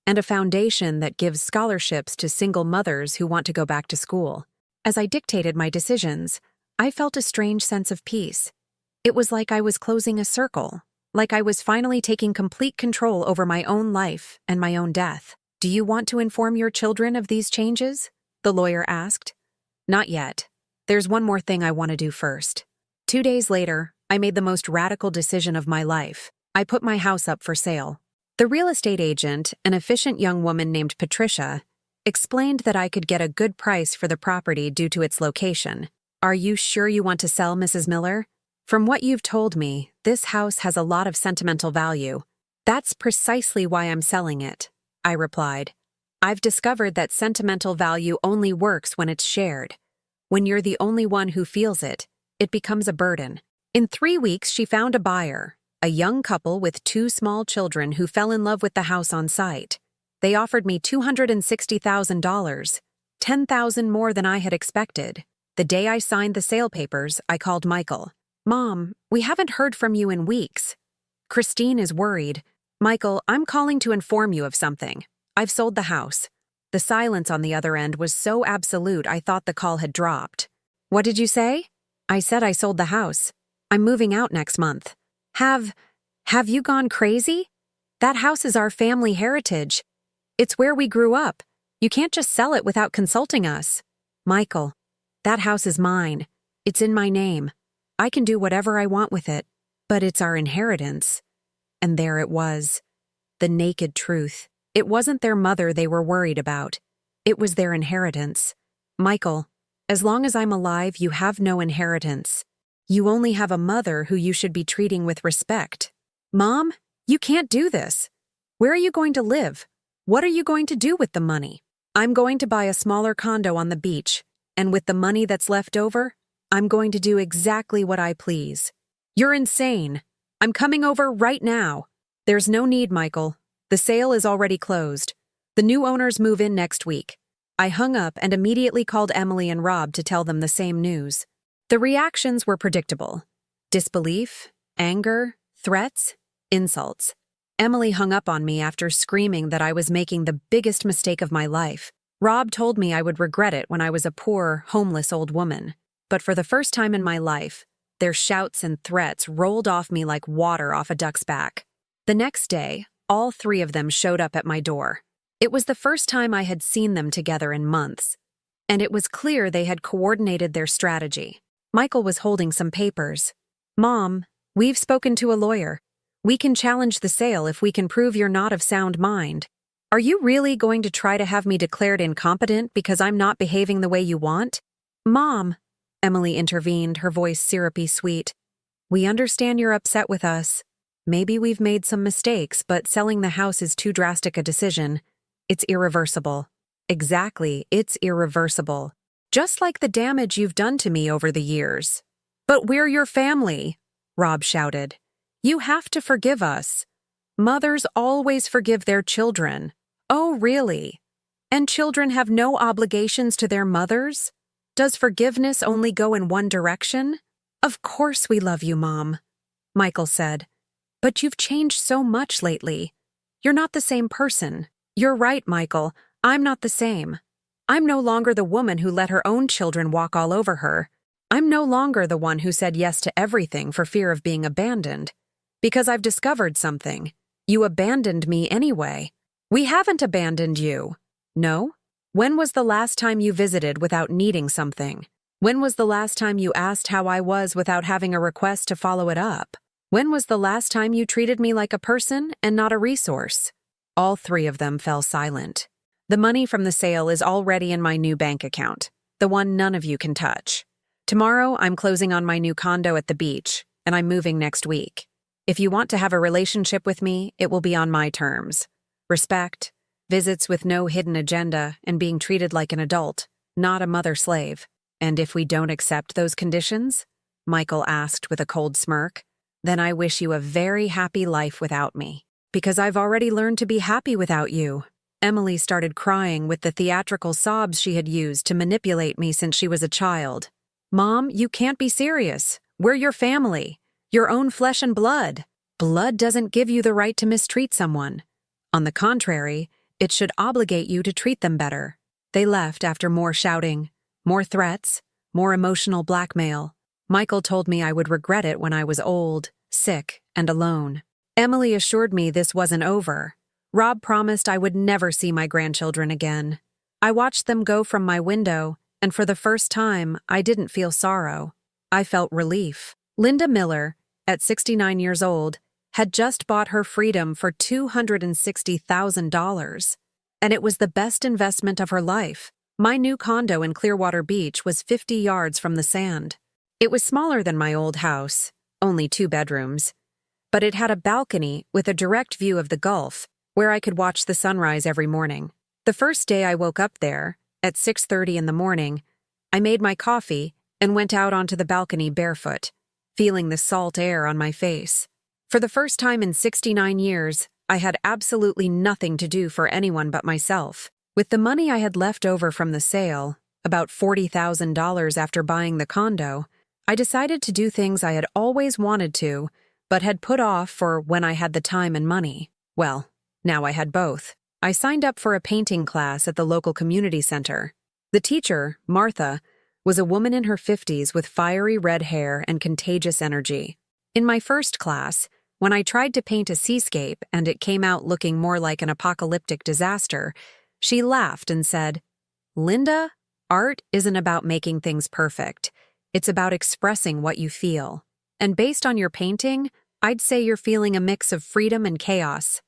[SPEAKER 1] and a foundation that gives scholarships to single mothers who want to go back to school. As I dictated my decisions, I felt a strange sense of peace. It was like I was closing a circle, like I was finally taking complete control over my own life and my own death. Do you want to inform your children of these changes? The lawyer asked. Not yet. There's one more thing I want to do first. 2 days later, I made the most radical decision of my life. I put my house up for sale. The real estate agent, an efficient young woman named Patricia, explained that I could get a good price for the property due to its location. Are you sure you want to sell, Mrs. Miller? From what you've told me, this house has a lot of sentimental value. That's precisely why I'm selling it, I replied. I've discovered that sentimental value only works when it's shared. When you're the only one who feels it, it becomes a burden. In 3 weeks, she found a buyer, a young couple with 2 small children who fell in love with the house on site. They offered me $260,000, $10,000 more than I had expected. The day I signed the sale papers, I called Michael. Mom, we haven't heard from you in weeks. Christine is worried. Michael, I'm calling to inform you of something. I've sold the house. The silence on the other end was so absolute I thought the call had dropped. What did you say? I said I sold the house. I'm moving out next month. Have you gone crazy? That house is our family heritage. It's where we grew up. You can't just sell it without consulting us. Michael, that house is mine. It's in my name. I can do whatever I want with it, but it's our inheritance. And there it was. The naked truth. It wasn't their mother they were worried about. It was their inheritance. Michael, as long as I'm alive, you have no inheritance. You only have a mother who you should be treating with respect. Mom, you can't do this. Where are you going to live? What are you going to do with the money? I'm going to buy a smaller condo on the beach, and with the money that's left over, I'm going to do exactly what I please. You're insane. I'm coming over right now. There's no need, Michael. The sale is already closed. The new owners move in next week. I hung up and immediately called Emily and Rob to tell them the same news. The reactions were predictable. Disbelief, anger, threats, insults. Emily hung up on me after screaming that I was making the biggest mistake of my life. Rob told me I would regret it when I was a poor, homeless old woman. But for the first time in my life, their shouts and threats rolled off me like water off a duck's back. The next day, all 3 of them showed up at my door. It was the first time I had seen them together in months, and it was clear they had coordinated their strategy. Michael was holding some papers. Mom, we've spoken to a lawyer. We can challenge the sale if we can prove you're not of sound mind. Are you really going to try to have me declared incompetent because I'm not behaving the way you want? Mom, Emily intervened, her voice syrupy sweet. We understand you're upset with us. Maybe we've made some mistakes, but selling the house is too drastic a decision. It's irreversible. Exactly, it's irreversible. Just like the damage you've done to me over the years. But we're your family, Rob shouted. You have to forgive us. Mothers always forgive their children. Oh, really? And children have no obligations to their mothers? Does forgiveness only go in one direction? Of course we love you, Mom, Michael said. But you've changed so much lately. You're not the same person. You're right, Michael. I'm not the same. I'm no longer the woman who let her own children walk all over her. I'm no longer the one who said yes to everything for fear of being abandoned. Because I've discovered something. You abandoned me anyway. We haven't abandoned you. No? When was the last time you visited without needing something? When was the last time you asked how I was without having a request to follow it up? When was the last time you treated me like a person and not a resource? All 3 of them fell silent. The money from the sale is already in my new bank account, the one none of you can touch. Tomorrow, I'm closing on my new condo at the beach, and I'm moving next week. If you want to have a relationship with me, it will be on my terms. Respect, visits with no hidden agenda, and being treated like an adult, not a mother slave. And if we don't accept those conditions? Michael asked with a cold smirk. Then I wish you a very happy life without me. Because I've already learned to be happy without you. Emily started crying with the theatrical sobs she had used to manipulate me since she was a child. Mom, you can't be serious. We're your family. Your own flesh and blood. Blood doesn't give you the right to mistreat someone. On the contrary, it should obligate you to treat them better. They left after more shouting, more threats, more emotional blackmail. Michael told me I would regret it when I was old, sick, and alone. Emily assured me this wasn't over. Rob promised I would never see my grandchildren again. I watched them go from my window, and for the first time, I didn't feel sorrow. I felt relief. Linda Miller, at 69 years old, had just bought her freedom for $260,000. And it was the best investment of her life. My new condo in Clearwater Beach was 50 yards from the sand. It was smaller than my old house, only 2 bedrooms. But it had a balcony with a direct view of the Gulf, where I could watch the sunrise every morning. The first day I woke up there, at 6:30 in the morning, I made my coffee and went out onto the balcony barefoot, feeling the salt air on my face. For the first time in 69 years, I had absolutely nothing to do for anyone but myself. With the money I had left over from the sale, about $40,000 after buying the condo, I decided to do things I had always wanted to, but had put off for when I had the time and money. Well, now I had both. I signed up for a painting class at the local community center. The teacher, Martha, was a woman in her 50s with fiery red hair and contagious energy. In my first class, when I tried to paint a seascape and it came out looking more like an apocalyptic disaster, she laughed and said, "Linda, art isn't about making things perfect. It's about expressing what you feel. And based on your painting, I'd say you're feeling a mix of freedom and chaos.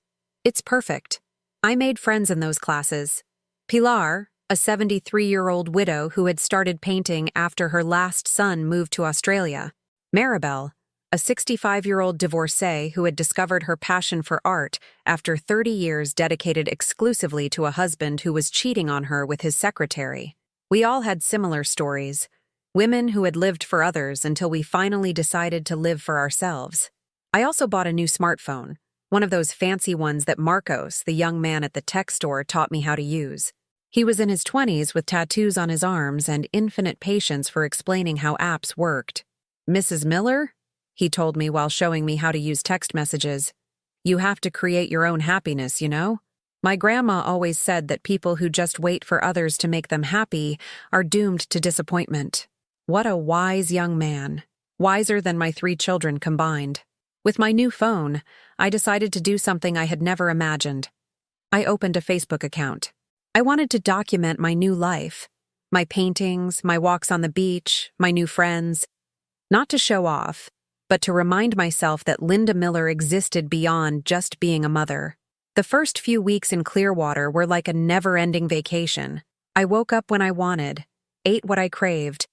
[SPEAKER 1] It's perfect." I made friends in those classes. Pilar, a 73-year-old widow who had started painting after her last son moved to Australia. Maribel, a 65-year-old divorcee who had discovered her passion for art after 30 years dedicated exclusively to a husband who was cheating on her with his secretary. We all had similar stories. Women who had lived for others until we finally decided to live for ourselves. I also bought a new smartphone, one of those fancy ones that Marcos, the young man at the tech store, taught me how to use. He was in his 20s with tattoos on his arms and infinite patience for explaining how apps worked. "Mrs. Miller," he told me while showing me how to use text messages, "you have to create your own happiness, you know? My grandma always said that people who just wait for others to make them happy are doomed to disappointment." What a wise young man. Wiser than my 3 children combined. With my new phone, I decided to do something I had never imagined. I opened a Facebook account. I wanted to document my new life. My paintings, my walks on the beach, my new friends. Not to show off, but to remind myself that Linda Miller existed beyond just being a mother. The first few weeks in Clearwater were like a never-ending vacation. I woke up when I wanted, ate what I craved,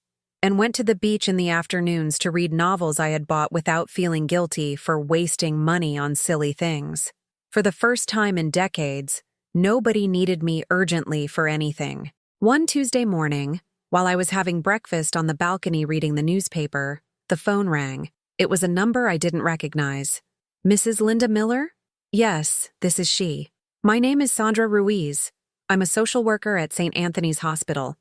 [SPEAKER 1] and went to the beach in the afternoons to read novels I had bought without feeling guilty for wasting money on silly things. For the first time in decades, nobody needed me urgently for anything. One Tuesday morning, while I was having breakfast on the balcony reading the newspaper, the phone rang. It was a number I didn't recognize. "Mrs. Linda Miller?" "Yes, this is she. My name is Sandra Ruiz. I'm a social worker at St. Anthony's Hospital.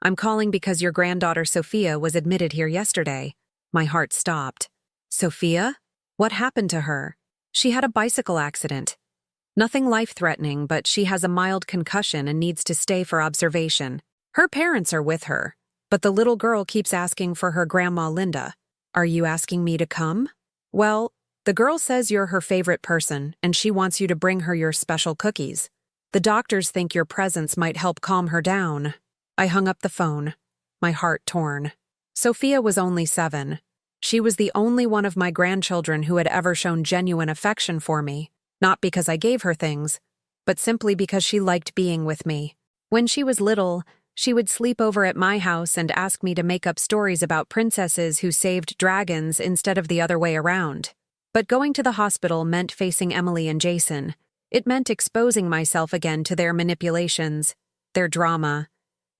[SPEAKER 1] I'm calling because your granddaughter Sophia was admitted here yesterday." My heart stopped. "Sophia? What happened to her?" "She had a bicycle accident. Nothing life-threatening, but she has a mild concussion and needs to stay for observation. Her parents are with her, but the little girl keeps asking for her grandma Linda." "Are you asking me to come?" "Well, the girl says you're her favorite person, and she wants you to bring her your special cookies. The doctors think your presence might help calm her down." I hung up the phone, my heart torn. Sophia was only 7. She was the only one of my grandchildren who had ever shown genuine affection for me, not because I gave her things, but simply because she liked being with me. When she was little, she would sleep over at my house and ask me to make up stories about princesses who saved dragons instead of the other way around. But going to the hospital meant facing Emily and Jason. It meant exposing myself again to their manipulations, their drama,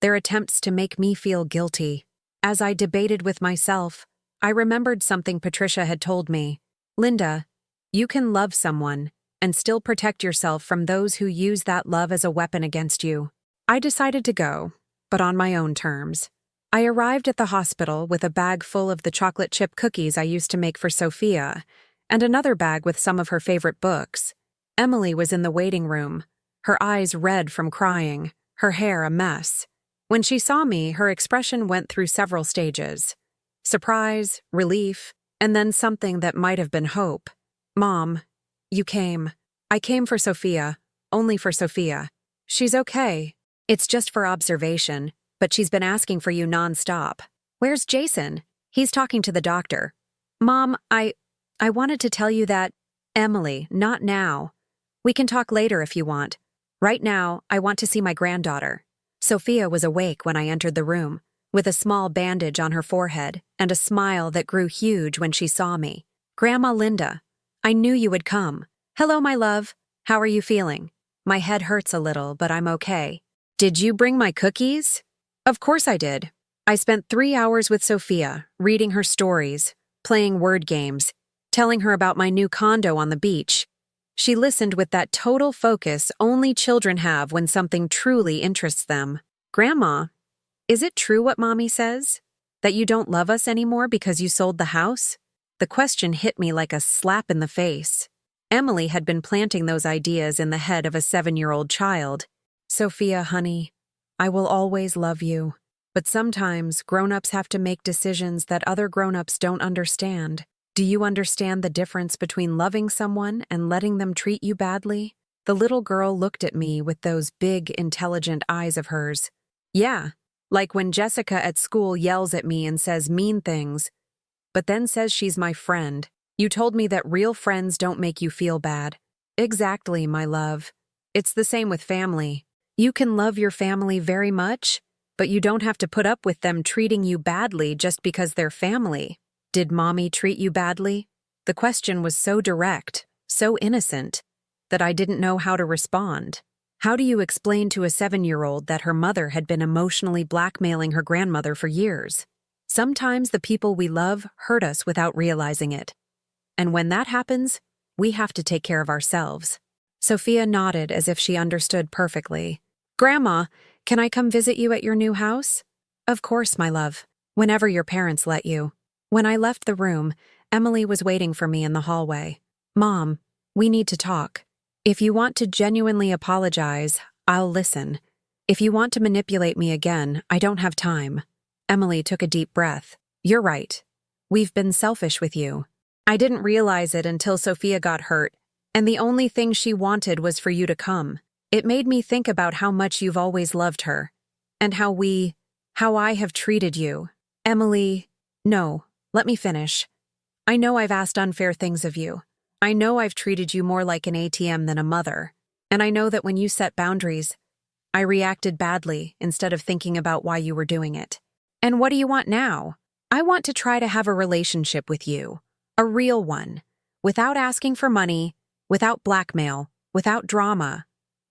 [SPEAKER 1] their attempts to make me feel guilty. As I debated with myself, I remembered something Patricia had told me. Linda, you can love someone and still protect yourself from those who use that love as a weapon against you. I decided to go, but on my own terms. I arrived at the hospital with a bag full of the chocolate chip cookies I used to make for Sophia, and another bag with some of her favorite books. Emily was in the waiting room, her eyes red from crying, her hair a mess. When she saw me, her expression went through several stages. Surprise, relief, and then something that might have been hope. Mom, you came. I came for Sophia, only for Sophia. She's okay. It's just for observation, but she's been asking for you nonstop. Where's Jason? He's talking to the doctor. Mom, I wanted to tell you that… Emily, not now. We can talk later if you want. Right now, I want to see my granddaughter. Sophia was awake when I entered the room, with a small bandage on her forehead and a smile that grew huge when she saw me. Grandma Linda, I knew you would come. Hello, my love. How are you feeling? My head hurts a little, but I'm okay. Did you bring my cookies? Of course I did. I spent 3 hours with Sophia, reading her stories, playing word games, telling her about my new condo on the beach. She listened with that total focus only children have when something truly interests them. Grandma, is it true what Mommy says? That you don't love us anymore because you sold the house? The question hit me like a slap in the face. Emily had been planting those ideas in the head of a 7-year-old child. Sophia, honey, I will always love you. But sometimes grown-ups have to make decisions that other grown-ups don't understand. Do you understand the difference between loving someone and letting them treat you badly? The little girl looked at me with those big, intelligent eyes of hers. Yeah, like when Jessica at school yells at me and says mean things, but then says she's my friend. You told me that real friends don't make you feel bad. Exactly, my love. It's the same with family. You can love your family very much, but you don't have to put up with them treating you badly just because they're family. Did Mommy treat you badly? The question was so direct, so innocent, that I didn't know how to respond. How do you explain to a 7-year-old that her mother had been emotionally blackmailing her grandmother for years? Sometimes the people we love hurt us without realizing it. And when that happens, we have to take care of ourselves. Sophia nodded as if she understood perfectly. Grandma, can I come visit you at your new house? Of course, my love. Whenever your parents let you. When I left the room, Emily was waiting for me in the hallway. Mom, we need to talk. If you want to genuinely apologize, I'll listen. If you want to manipulate me again, I don't have time. Emily took a deep breath. You're right. We've been selfish with you. I didn't realize it until Sophia got hurt, and the only thing she wanted was for you to come. It made me think about how much you've always loved her, and how I have treated you. Emily, no. Let me finish. I know I've asked unfair things of you. I know I've treated you more like an ATM than a mother. And I know that when you set boundaries, I reacted badly instead of thinking about why you were doing it. And what do you want now? I want to try to have a relationship with you. A real one. Without asking for money, without blackmail, without drama.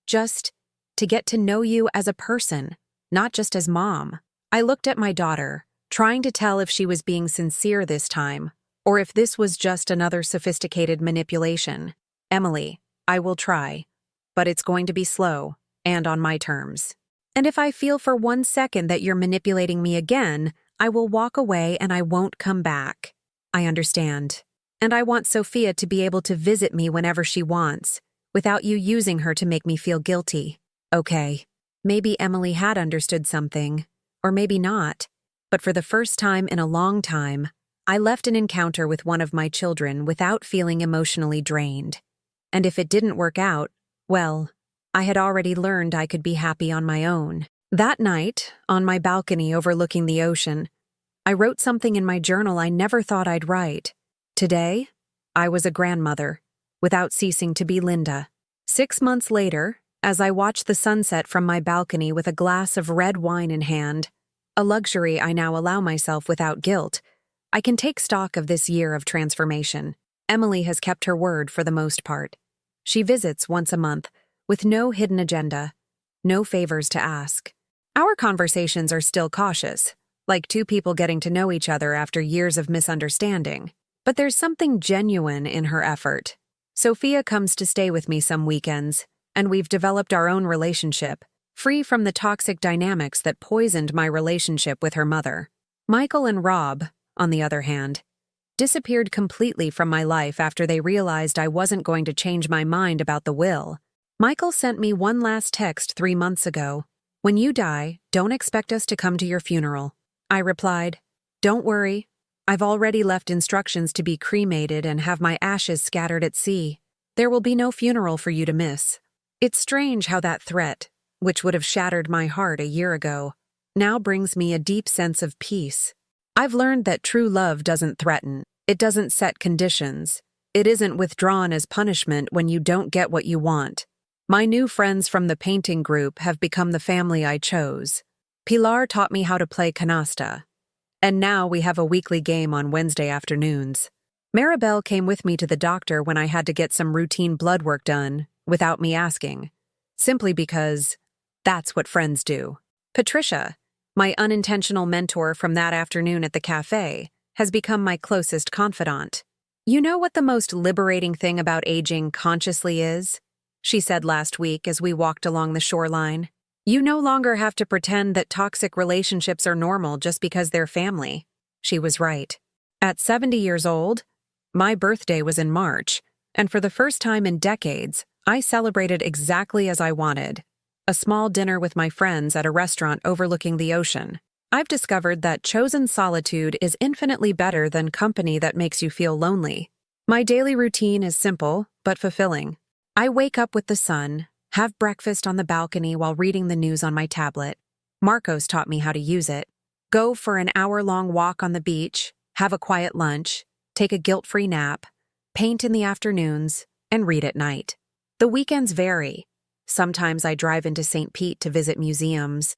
[SPEAKER 1] Just to get to know you as a person, not just as mom. I looked at my daughter, trying to tell if she was being sincere this time, or if this was just another sophisticated manipulation. Emily, I will try, but it's going to be slow, and on my terms. And if I feel for 1 second that you're manipulating me again, I will walk away and I won't come back. I understand. And I want Sophia to be able to visit me whenever she wants, without you using her to make me feel guilty. Okay. Maybe Emily had understood something, or maybe not. But for the first time in a long time, I left an encounter with one of my children without feeling emotionally drained. And if it didn't work out, well, I had already learned I could be happy on my own. That night, on my balcony overlooking the ocean, I wrote something in my journal I never thought I'd write. Today, I was a grandmother, without ceasing to be Linda. 6 months later, as I watched the sunset from my balcony with a glass of red wine in hand, a luxury I now allow myself without guilt, I can take stock of this year of transformation. Emily has kept her word for the most part. She visits once a month, with no hidden agenda, no favors to ask. Our conversations are still cautious, like two people getting to know each other after years of misunderstanding. But there's something genuine in her effort. Sophia comes to stay with me some weekends, and we've developed our own relationship, free from the toxic dynamics that poisoned my relationship with her mother. Michael and Rob, on the other hand, disappeared completely from my life after they realized I wasn't going to change my mind about the will. Michael sent me one last text 3 months ago. "When you die, don't expect us to come to your funeral." I replied, "Don't worry. I've already left instructions to be cremated and have my ashes scattered at sea. There will be no funeral for you to miss." It's strange how that threat, which would have shattered my heart a year ago, now brings me a deep sense of peace. I've learned that true love doesn't threaten. It doesn't set conditions. It isn't withdrawn as punishment when you don't get what you want. My new friends from the painting group have become the family I chose. Pilar taught me how to play canasta, and now we have a weekly game on Wednesday afternoons. Maribel came with me to the doctor when I had to get some routine blood work done, without me asking, simply because that's what friends do. Patricia, my unintentional mentor from that afternoon at the cafe, has become my closest confidant. "You know what the most liberating thing about aging consciously is?" she said last week as we walked along the shoreline. "You no longer have to pretend that toxic relationships are normal just because they're family." She was right. At 70 years old, my birthday was in March, and for the first time in decades, I celebrated exactly as I wanted. A small dinner with my friends at a restaurant overlooking the ocean. I've discovered that chosen solitude is infinitely better than company that makes you feel lonely. My daily routine is simple, but fulfilling. I wake up with the sun, have breakfast on the balcony while reading the news on my tablet. Marcos taught me how to use it. Go for an hour-long walk on the beach, have a quiet lunch, take a guilt-free nap, paint in the afternoons, and read at night. The weekends vary. Sometimes I drive into St. Pete to visit museums.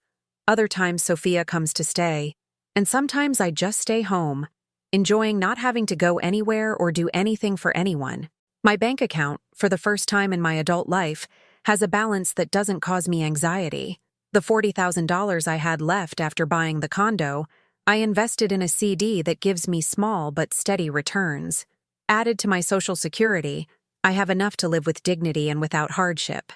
[SPEAKER 1] Other times Sophia comes to stay. And sometimes I just stay home, enjoying not having to go anywhere or do anything for anyone. My bank account, for the first time in my adult life, has a balance that doesn't cause me anxiety. The $40,000 I had left after buying the condo, I invested in a CD that gives me small but steady returns. Added to my Social Security, I have enough to live with dignity and without hardship.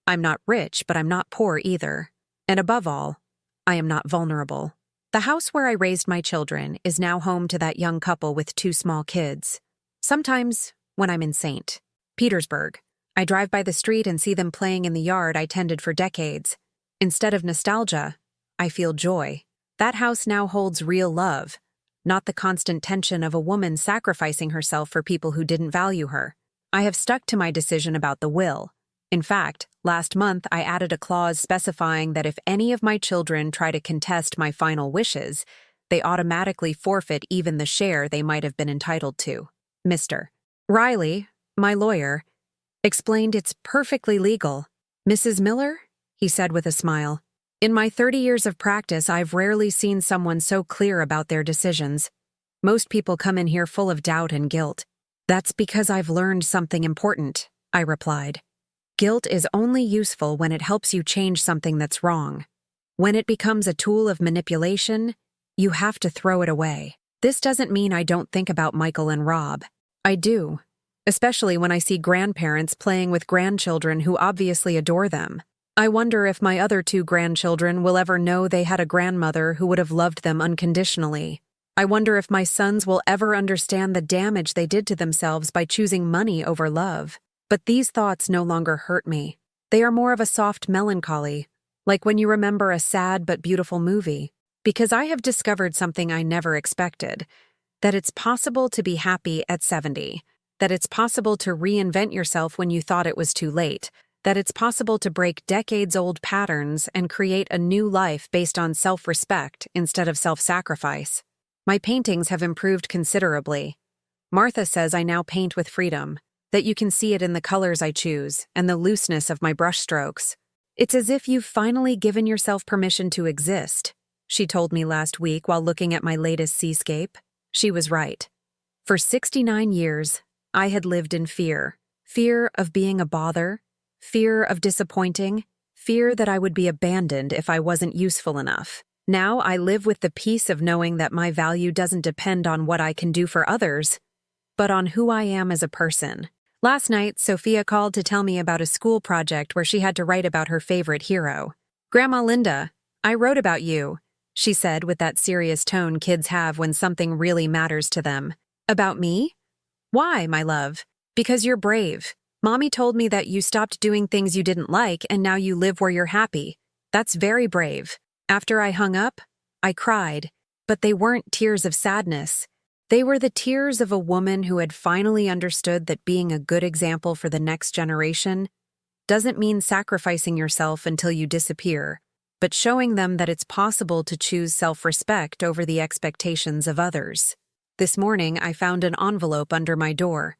[SPEAKER 1] I'm not rich, but I'm not poor either. And above all, I am not vulnerable. The house where I raised my children is now home to that young couple with 2 small kids. Sometimes, when I'm in St. Petersburg, I drive by the street and see them playing in the yard I tended for decades. Instead of nostalgia, I feel joy. That house now holds real love, not the constant tension of a woman sacrificing herself for people who didn't value her. I have stuck to my decision about the will. In fact, last month I added a clause specifying that if any of my children try to contest my final wishes, they automatically forfeit even the share they might have been entitled to. Mr. Riley, my lawyer, explained it's perfectly legal. "Mrs. Miller?" he said with a smile. "In my 30 years of practice, I've rarely seen someone so clear about their decisions. Most people come in here full of doubt and guilt." "That's because I've learned something important," I replied. "Guilt is only useful when it helps you change something that's wrong. When it becomes a tool of manipulation, you have to throw it away." This doesn't mean I don't think about Michael and Rob. I do, especially when I see grandparents playing with grandchildren who obviously adore them. I wonder if my other 2 grandchildren will ever know they had a grandmother who would have loved them unconditionally. I wonder if my sons will ever understand the damage they did to themselves by choosing money over love. But these thoughts no longer hurt me. They are more of a soft melancholy, like when you remember a sad but beautiful movie. Because I have discovered something I never expected, that it's possible to be happy at 70, that it's possible to reinvent yourself when you thought it was too late, that it's possible to break decades-old patterns and create a new life based on self-respect instead of self-sacrifice. My paintings have improved considerably. Martha says I now paint with freedom, that you can see it in the colors I choose and the looseness of my brushstrokes. "It's as if you've finally given yourself permission to exist," she told me last week while looking at my latest seascape. She was right. For 69 years, I had lived in fear. Fear of being a bother, fear of disappointing, fear that I would be abandoned if I wasn't useful enough. Now I live with the peace of knowing that my value doesn't depend on what I can do for others, but on who I am as a person. Last night, Sophia called to tell me about a school project where she had to write about her favorite hero. "Grandma Linda, I wrote about you," she said with that serious tone kids have when something really matters to them. "About me? Why, my love?" "Because you're brave. Mommy told me that you stopped doing things you didn't like and now you live where you're happy. That's very brave." After I hung up, I cried, but they weren't tears of sadness. They were the tears of a woman who had finally understood that being a good example for the next generation doesn't mean sacrificing yourself until you disappear, but showing them that it's possible to choose self-respect over the expectations of others. This morning, I found an envelope under my door.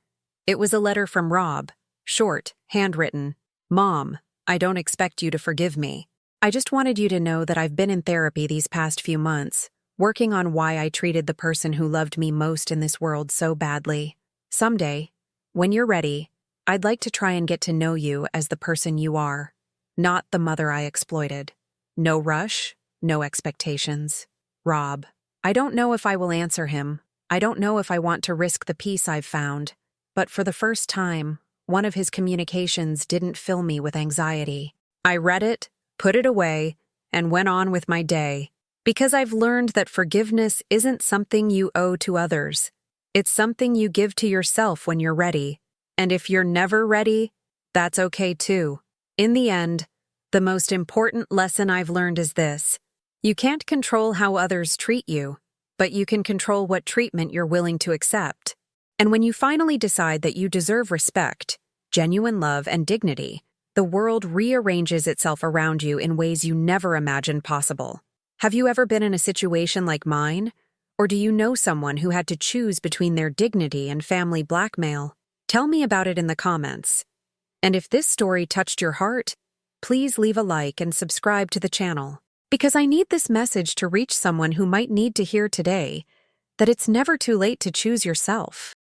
[SPEAKER 1] It was a letter from Rob, short, handwritten. "Mom, I don't expect you to forgive me. I just wanted you to know that I've been in therapy these past few months, working on why I treated the person who loved me most in this world so badly. Someday, when you're ready, I'd like to try and get to know you as the person you are, not the mother I exploited. No rush, no expectations. Rob." I don't know if I will answer him. I don't know if I want to risk the peace I've found. But for the first time, one of his communications didn't fill me with anxiety. I read it, put it away, and went on with my day. Because I've learned that forgiveness isn't something you owe to others. It's something you give to yourself when you're ready. And if you're never ready, that's okay too. In the end, the most important lesson I've learned is this: you can't control how others treat you, but you can control what treatment you're willing to accept. And when you finally decide that you deserve respect, genuine love, and dignity, the world rearranges itself around you in ways you never imagined possible. Have you ever been in a situation like mine? Or do you know someone who had to choose between their dignity and family blackmail? Tell me about it in the comments. And if this story touched your heart, please leave a like and subscribe to the channel. Because I need this message to reach someone who might need to hear today that it's never too late to choose yourself.